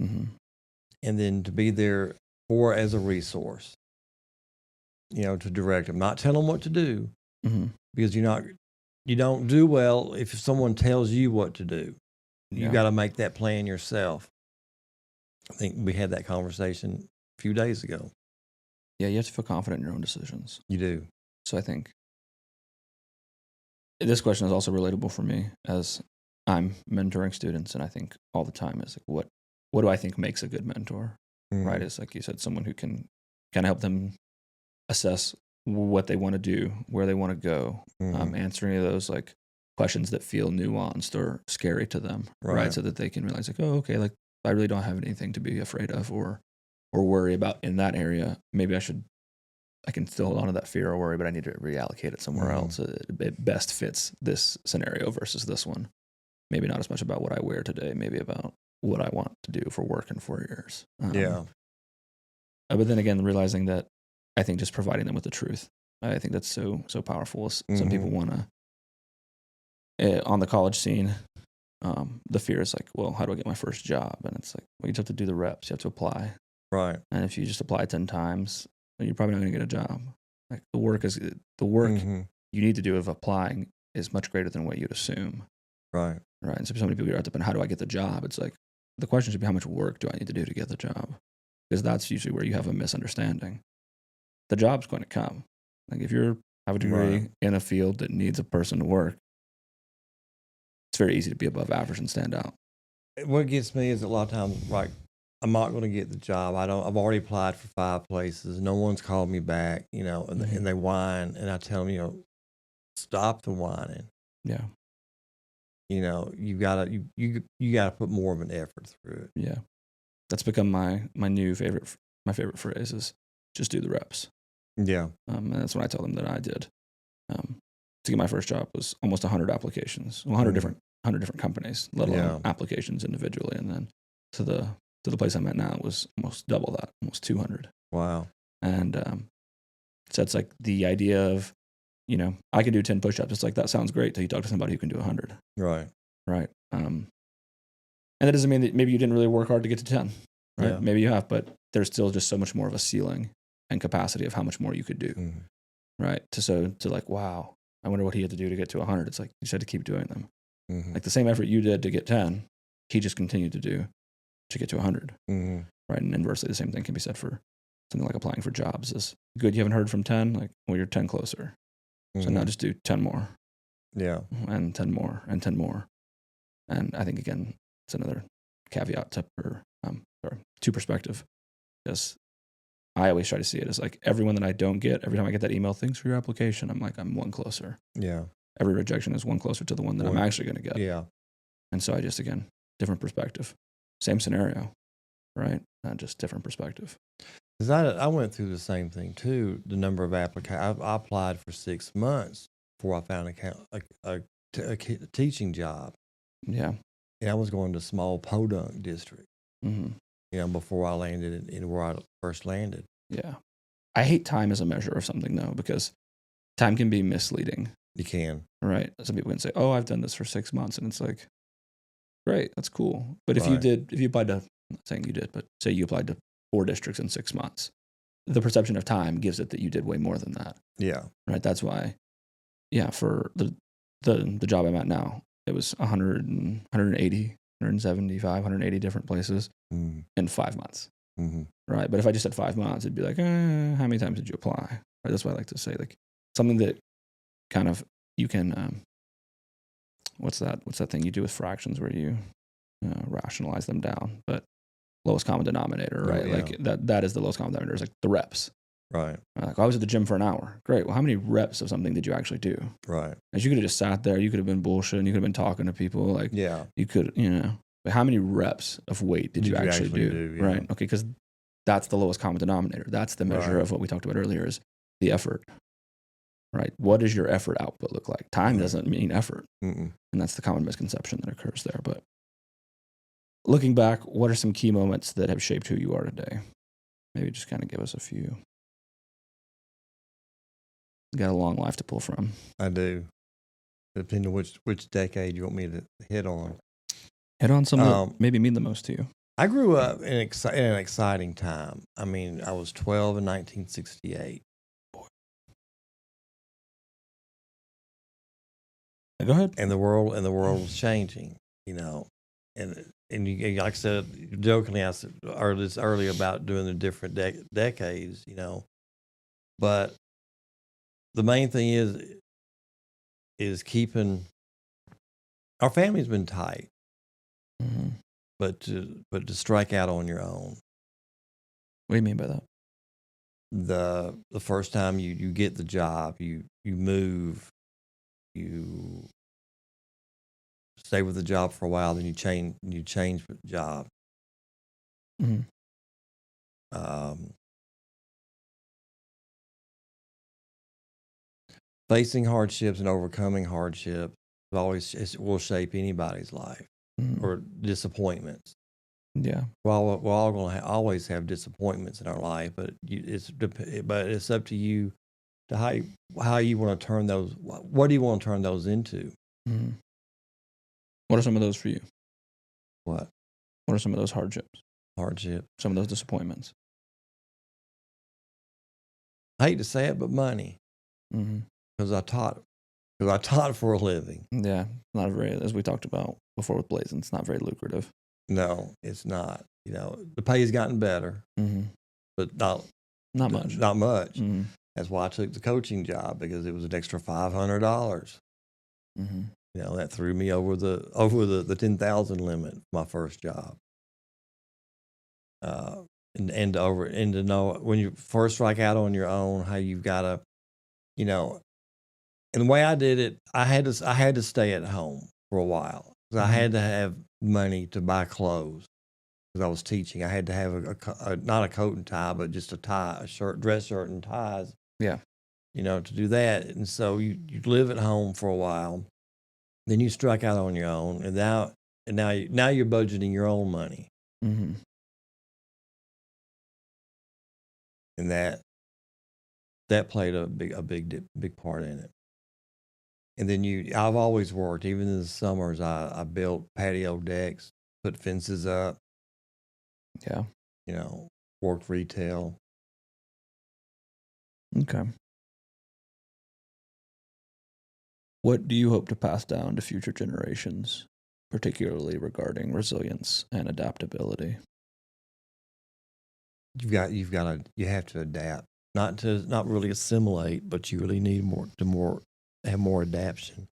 Mm-hmm. And then to be there as a resource, you know, to direct them, not tell them what to do, because you don't do well if someone tells you what to do. You got to make that plan yourself. I think we had that conversation a few days ago. Yeah, you have to feel confident in your own decisions. You do. So I think this question is also relatable for me, as I'm mentoring students, and I think all the time is like, what do I think makes a good mentor? Right? It's like you said, someone who can kind of help them assess what they want to do, where they want to go, answering those like questions that feel nuanced or scary to them, right? So that they can realize like, oh, okay, like I really don't have anything to be afraid of or worry about in that area. Maybe I can still hold on to that fear or worry, but I need to reallocate it somewhere else. It best fits this scenario versus this one. Maybe not as much about what I wear today, maybe about what I want to do for work in 4 years. But then again, realizing that I think just providing them with the truth, I think that's so powerful. Some people want to, on the college scene, the fear is like, well, how do I get my first job? And it's like, well, you just have to do the reps. You have to apply. Right. And if you just apply 10 times, you're probably not going to get a job. Like the work you need to do of applying is much greater than what you'd assume. Right. Right. And so many people are out there, and how do I get the job? It's like, the question should be, how much work do I need to do to get the job? Because that's usually where you have a misunderstanding. The job's going to come. Like if you have a degree in a field that needs a person to work, it's very easy to be above average and stand out. What gets me is a lot of times, like, I'm not going to get the job. I've already applied for 5 places. No one's called me back, you know, and they whine, and I tell them, you know, stop the whining. Yeah. You know, you gotta put more of an effort through it. Yeah. That's become my favorite phrase is just do the reps. Yeah. And that's what I tell them that I did. To get my first job was almost 100 applications, 100 different companies, let alone applications individually. And then to the place I'm at now was almost double that, almost 200. Wow. And so it's like the idea of, you know, I can do 10 push-ups. It's like, that sounds great till you talk to somebody who can do 100. Right. Right. And that doesn't mean that maybe you didn't really work hard to get to 10. Right. Yeah. Maybe you have, but there's still just so much more of a ceiling and capacity of how much more you could do. Right. To like, wow, I wonder what he had to do to get to 100. It's like, you just had to keep doing them. Like the same effort you did to get 10, he just continued to do to get to 100. right? And inversely, the same thing can be said for something like applying for jobs. Is good you haven't heard from 10, like, well, you're 10 closer. So now just do 10 more. Yeah. And 10 more and 10 more. And I think, again, it's another caveat to perspective. Because I always try to see it as like every one that I don't get, every time I get that email, thanks for your application, I'm like, I'm one closer. Yeah. Every rejection is one closer to the one that I'm actually going to get. Yeah. And so I just, again, different perspective. Same scenario, right? Just different perspective. Because I went through the same thing too. The number of applications, I applied for 6 months before I found a teaching job. Yeah. And I was going to small podunk district, Mm-hmm. Before I landed in where I first landed. Yeah. I hate time as a measure of something, though, because time can be misleading. You can. Right. Some people can say, oh, I've done this for 6 months. And it's like, great, that's cool. But if you applied to, I'm not saying you did, but say you applied to 4 districts in 6 months, the perception of time gives it that you did way more than that. Yeah. Right. That's why, for the job I'm at now, it was 180, 175, 180 different places in 5 months. Mm-hmm. Right. But if I just said 5 months, it'd be like, how many times did you apply? Right. That's why I like to say, like, something that kind of you can, what's that thing you do with fractions where you rationalize them down? But lowest common denominator, right? Yeah. Like that is the lowest common denominator, is like the reps. Right. Like, I was at the gym for an hour. Great. Well, how many reps of something did you actually do? Right. As you could have just sat there, you could have been bullshitting, you could have been talking to people. Like, yeah. You could, but how many reps of weight did you actually do? Yeah. Right. Okay. Because that's the lowest common denominator. That's the measure of what we talked about earlier, is the effort. Right. What does your effort output look like? Time doesn't mean effort. Mm-mm. And that's the common misconception that occurs there. But looking back, what are some key moments that have shaped who you are today? Maybe just kind of give us a few. You got a long life to pull from. I do. Depending on which decade you want me to hit on. Hit on some that maybe mean the most to you. I grew up in an exciting time. I mean, I was 12 in 1968. Go ahead. And the world was changing, and you, like I said jokingly, I said earlier about doing the different decades, but the main thing is keeping our family's been tight, but to strike out on your own. What do you mean by that? The first time you get the job, you move, you stay with the job for a while, then you change the job. Facing hardships and overcoming hardships will shape anybody's life, or disappointments. Yeah. Well, we're all going to always have disappointments in our life, but it's up to you to how you want to turn those. What do you want to turn those into? What are some of those for you? What are some of those hardships? Some of those disappointments. I hate to say it, but money. Because I taught for a living. Yeah, not very, as we talked about before with Blazing, it's not very lucrative. No, it's not. The pay's gotten better, but not much. Not much. That's why I took the coaching job, because it was an extra $500. That threw me over the 10,000 limit. My first job, and to know when you first strike out on your own, how you've got to, and the way I did it, I had to stay at home for a while, because I had to have money to buy clothes, because I was teaching. I had to have not a coat and tie, but just a tie, dress shirt and ties. Yeah. To do that. And so you live at home for a while, then you strike out on your own, and now you're budgeting your own money. And that played a big part in it. And then I've always worked, even in the summers. I built patio decks, put fences up. Yeah. Worked retail. Okay. What do you hope to pass down to future generations, particularly regarding resilience and adaptability? you have to adapt, not really assimilate, but you really need have more adaptation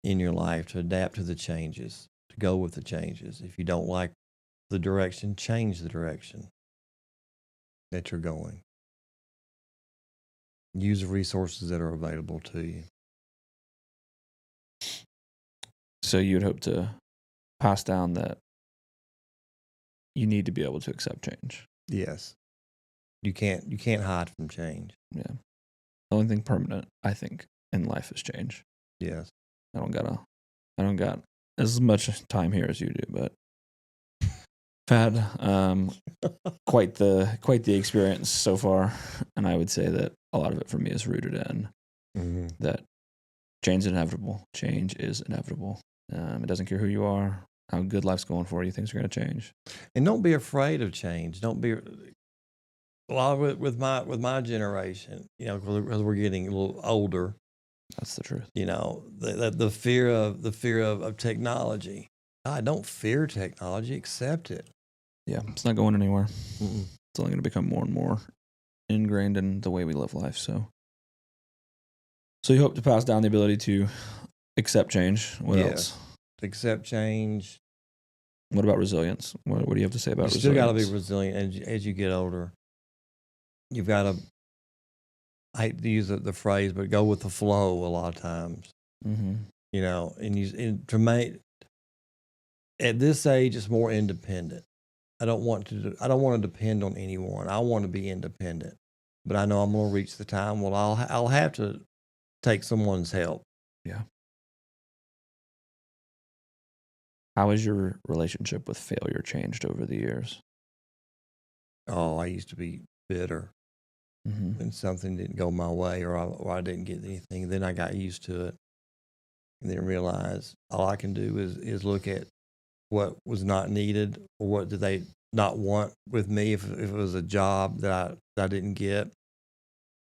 in your life to adapt to the changes, to go with the changes. If you don't like the direction, change the direction that you're going. Use the resources that are available to you. So you'd hope to pass down that you need to be able to accept change. Yes. You can't hide from change. Yeah. The only thing permanent, I think, in life is change. Yes. I don't got as much time here as you do, but I've had quite the experience so far, and I would say that a lot of it for me is rooted in that change is inevitable. Change is inevitable. It doesn't care who you are, how good life's going for you. Things are going to change, and don't be afraid of change. Don't be. Well, with my generation, because we're getting a little older. That's the truth. The fear of technology. I don't fear technology. Accept it. Yeah, it's not going anywhere. Mm-mm. It's only going to become more and more ingrained in the way we live life. So you hope to pass down the ability to accept change. What else? Accept change. What about resilience? What do you have to say about resilience? You still got to be resilient as you get older. You've got to, I hate to use the phrase, but go with the flow a lot of times. Mm-hmm. And to make, at this age, it's more independent. I don't want to depend on anyone. I want to be independent. But I know I'm going to reach the time when I'll have to take someone's help. Yeah. How has your relationship with failure changed over the years? Oh, I used to be bitter when something didn't go my way or I didn't get anything. Then I got used to it and then realized all I can do is look at what was not needed or what did they not want with me if it was a job that I didn't get,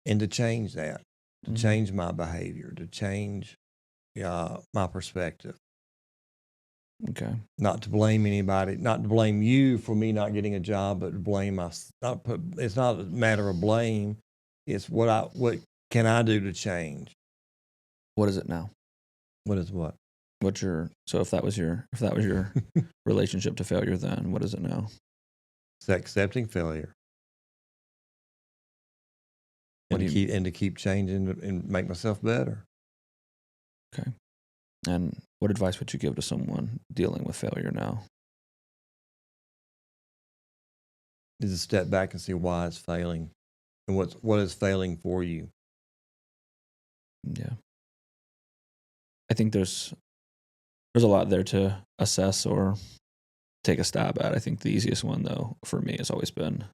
and to change that, to change my behavior, to change my perspective. Okay. Not to blame anybody, not to blame you for me not getting a job, but to blame it's not a matter of blame. It's what can I do to change? What is it now? What is what? So if that was your relationship to failure then, what is it now? It's accepting failure. And to keep changing and make myself better. Okay. And what advice would you give to someone dealing with failure now? Is to step back and see why it's failing and what is failing for you. Yeah. I think there's a lot there to assess or take a stab at. I think the easiest one, though, for me has always been,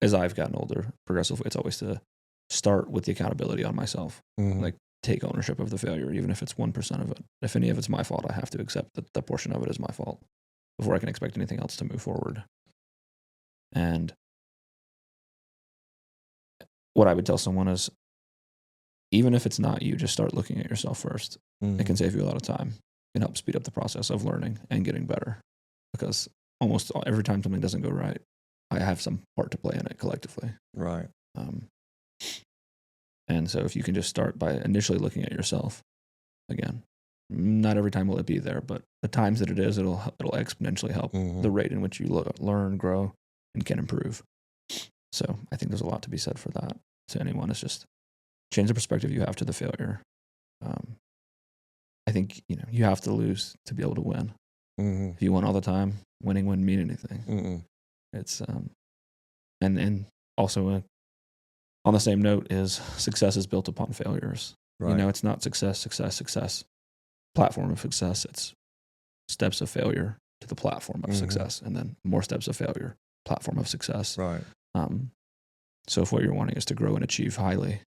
as I've gotten older, progressively, it's always to start with the accountability on myself. Mm-hmm. Like, take ownership of the failure, even if it's 1% of it. If any of it's my fault, I have to accept that the portion of it is my fault before I can expect anything else to move forward. And what I would tell someone is, even if it's not you, just start looking at yourself first. Mm-hmm. It can save you a lot of time. It can help speed up the process of learning and getting better. Because almost every time something doesn't go right, I have some part to play in it collectively. Right. And so if you can just start by initially looking at yourself, again, not every time will it be there, but the times that it is, it'll exponentially help the rate in which you learn, grow, and can improve. So I think there's a lot to be said for that. To anyone, it's just change the perspective you have to the failure. I think you have to lose to be able to win. Mm-hmm. If you win all the time, winning wouldn't mean anything. Mm-mm. It's and also on the same note is success is built upon failures. Right. It's not success. Platform of success. It's steps of failure to the platform of success, and then more steps of failure, platform of success. Right. So if what you're wanting is to grow and achieve highly,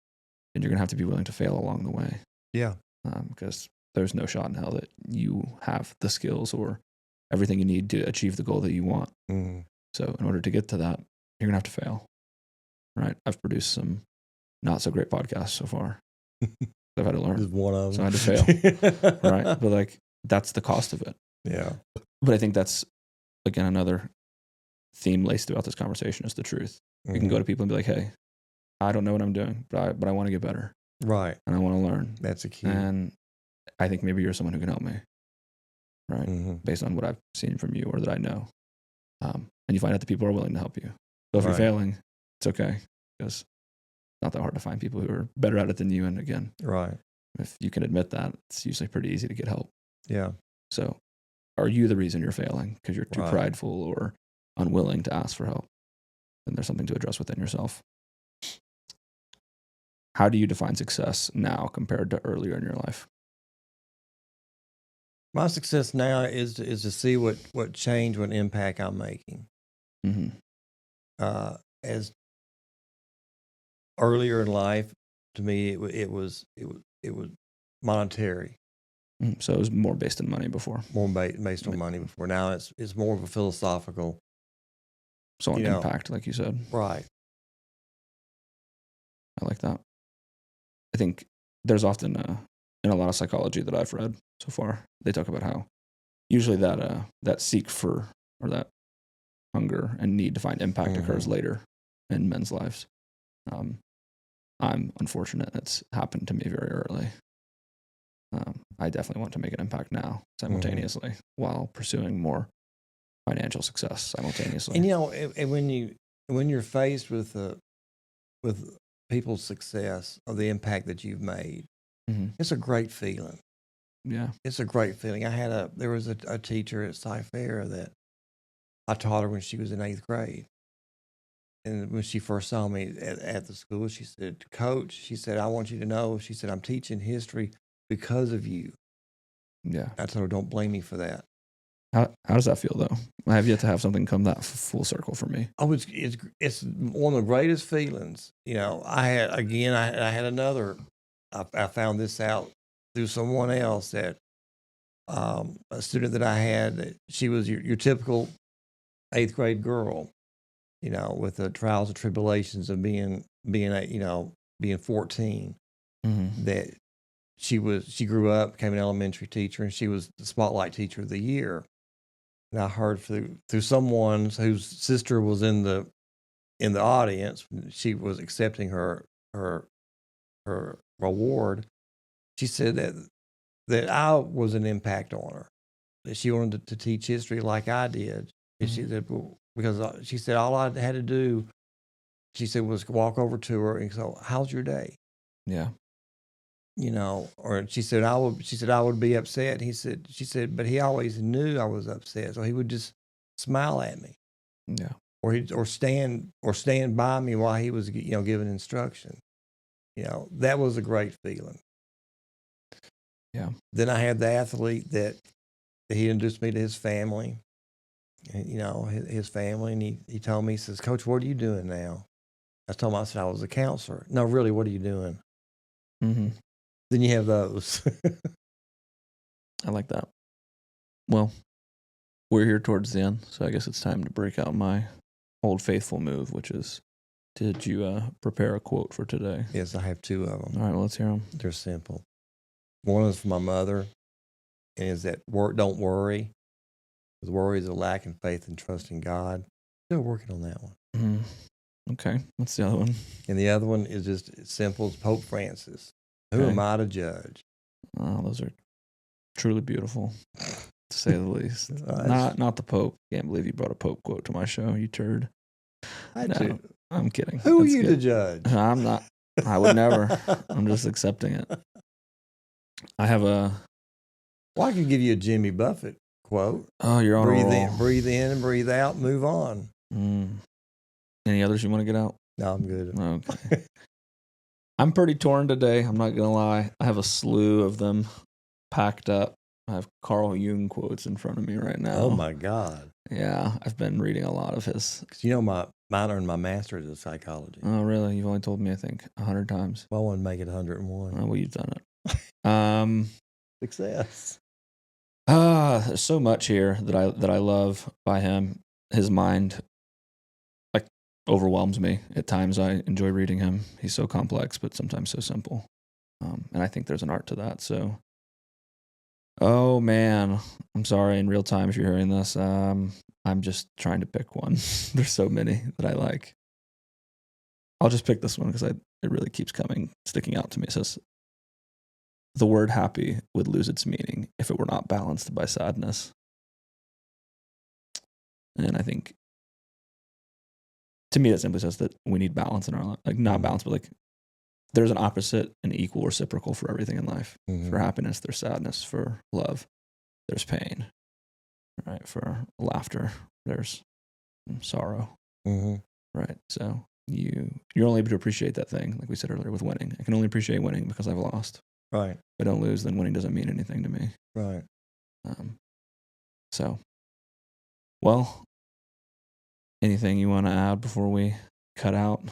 then you're gonna have to be willing to fail along the way. Yeah. Because there's no shot in hell that you have the skills or everything you need to achieve the goal that you want. Mm. So in order to get to that, you're gonna have to fail. Right? I've produced some not so great podcasts so far. I've had to learn. This is one of them. So I had to fail. Right? But that's the cost of it. Yeah. But I think that's, again, another theme laced throughout this conversation is the truth. You can go to people and be like, hey, I don't know what I'm doing, but I want to get better. Right. And I want to learn. That's a key. And I think maybe you're someone who can help me. Right. Based on what I've seen from you or that I know. And you find out that people are willing to help you. So if you're failing, it's okay. Because it's not that hard to find people who are better at it than you. And again, if you can admit that, it's usually pretty easy to get help. Yeah. So are you the reason you're failing? Because you're too prideful or unwilling to ask for help? Then there's something to address within yourself. How do you define success now compared to earlier in your life? My success now is to see what change, what impact I'm making. As earlier in life, to me, it was monetary. So it was more based on money before. More based on money before. Now it's more of a philosophical. So on impact, like you said. Right. I like that. I think there's often in a lot of psychology that I've read so far, they talk about how usually that seek for or that hunger and need to find impact occurs later in men's lives. I'm unfortunate it's happened to me very early. I definitely want to make an impact now simultaneously while pursuing more financial success simultaneously. And and when you're faced with people's success or the impact that you've made, it's a great feeling. Yeah, it's a great feeling. There was a teacher at Sci-Fair that I taught her when she was in 8th grade. And when she first saw me at the school, she said, Coach, she said, I want you to know, she said, I'm teaching history because of you. Yeah. I told her, don't blame me for that. How does that feel, though? I have yet to have something come that full circle for me. Oh, it's one of the greatest feelings. I had another, I found this out through someone else that a student that I had, that she was your typical 8th grade girl, with the trials and tribulations of being 14, that she grew up, became an elementary teacher, and she was the spotlight teacher of the year. And I heard through someone whose sister was in the audience, she was accepting her reward. She said that I was an impact on her, that she wanted to teach history like I did. And she said, because she said all I had to do, she said, was walk over to her and go, how's your day? Yeah. Or she said, I would be upset. She said, but he always knew I was upset. So he would just smile at me. Yeah. Or stand by me while he was, giving instruction. That was a great feeling. Yeah. Then I had the athlete that he introduced me to his family. And, his family, and he told me, he says, Coach, what are you doing now? I told him, I said, I was a counselor. No, really, what are you doing? Then you have those. I like that. Well, we're here towards the end, so I guess it's time to break out my old faithful move, which is, did you prepare a quote for today? Yes, I have 2 of them. All right, well, let's hear them. They're simple. One is from my mother, and is that don't worry. Because worry is a lack in faith and trust in God. Still working on that one. Okay, what's the other one? And the other one is just as simple as Pope Francis. Who am I to judge? Oh, those are truly beautiful, to say the least. Not the Pope. Can't believe you brought a Pope quote to my show, you turd. No, I'm kidding. Who are you to judge? I'm not. I would never. I'm just accepting it. I have a... Well, I could give you a Jimmy Buffett quote. Oh, you're on a roll. Breathe in and breathe out, move on. Any others you want to get out? No, I'm good. Okay. I'm pretty torn today. I'm not going to lie. I have a slew of them packed up. I have Carl Jung quotes in front of me right now. Oh, my God. Yeah, I've been reading a lot of his. Because my minor and my master's in psychology. Oh, really? You've only told me, I think, 100 times. Well, I want to make it 101. Oh, well, you've done it. Success. There's so much here that I love by him. His mind overwhelms me at times. I enjoy reading him. He's so complex, but sometimes so simple. And I think there's an art to that. So, oh man, I'm sorry in real time if you're hearing this. I'm just trying to pick one. There's so many that I like. I'll just pick this one because it really keeps sticking out to me. It says, the word happy would lose its meaning if it were not balanced by sadness. And I think, to me, that simply says that we need balance in our life. Like, not balance, but like, there's an opposite and equal reciprocal for everything in life. For happiness, there's sadness. For love, there's pain. Right? For laughter, there's sorrow. Right? So you're only able to appreciate that thing, like we said earlier with winning. I can only appreciate winning because I've lost. Right. If I don't lose, then winning doesn't mean anything to me. Right. So, well, anything you want to add before we cut out?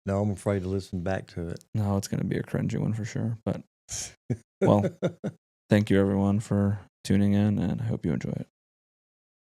No, I'm afraid to listen back to it. No, it's going to be a cringy one for sure. But, well, thank you everyone for tuning in, and I hope you enjoy it.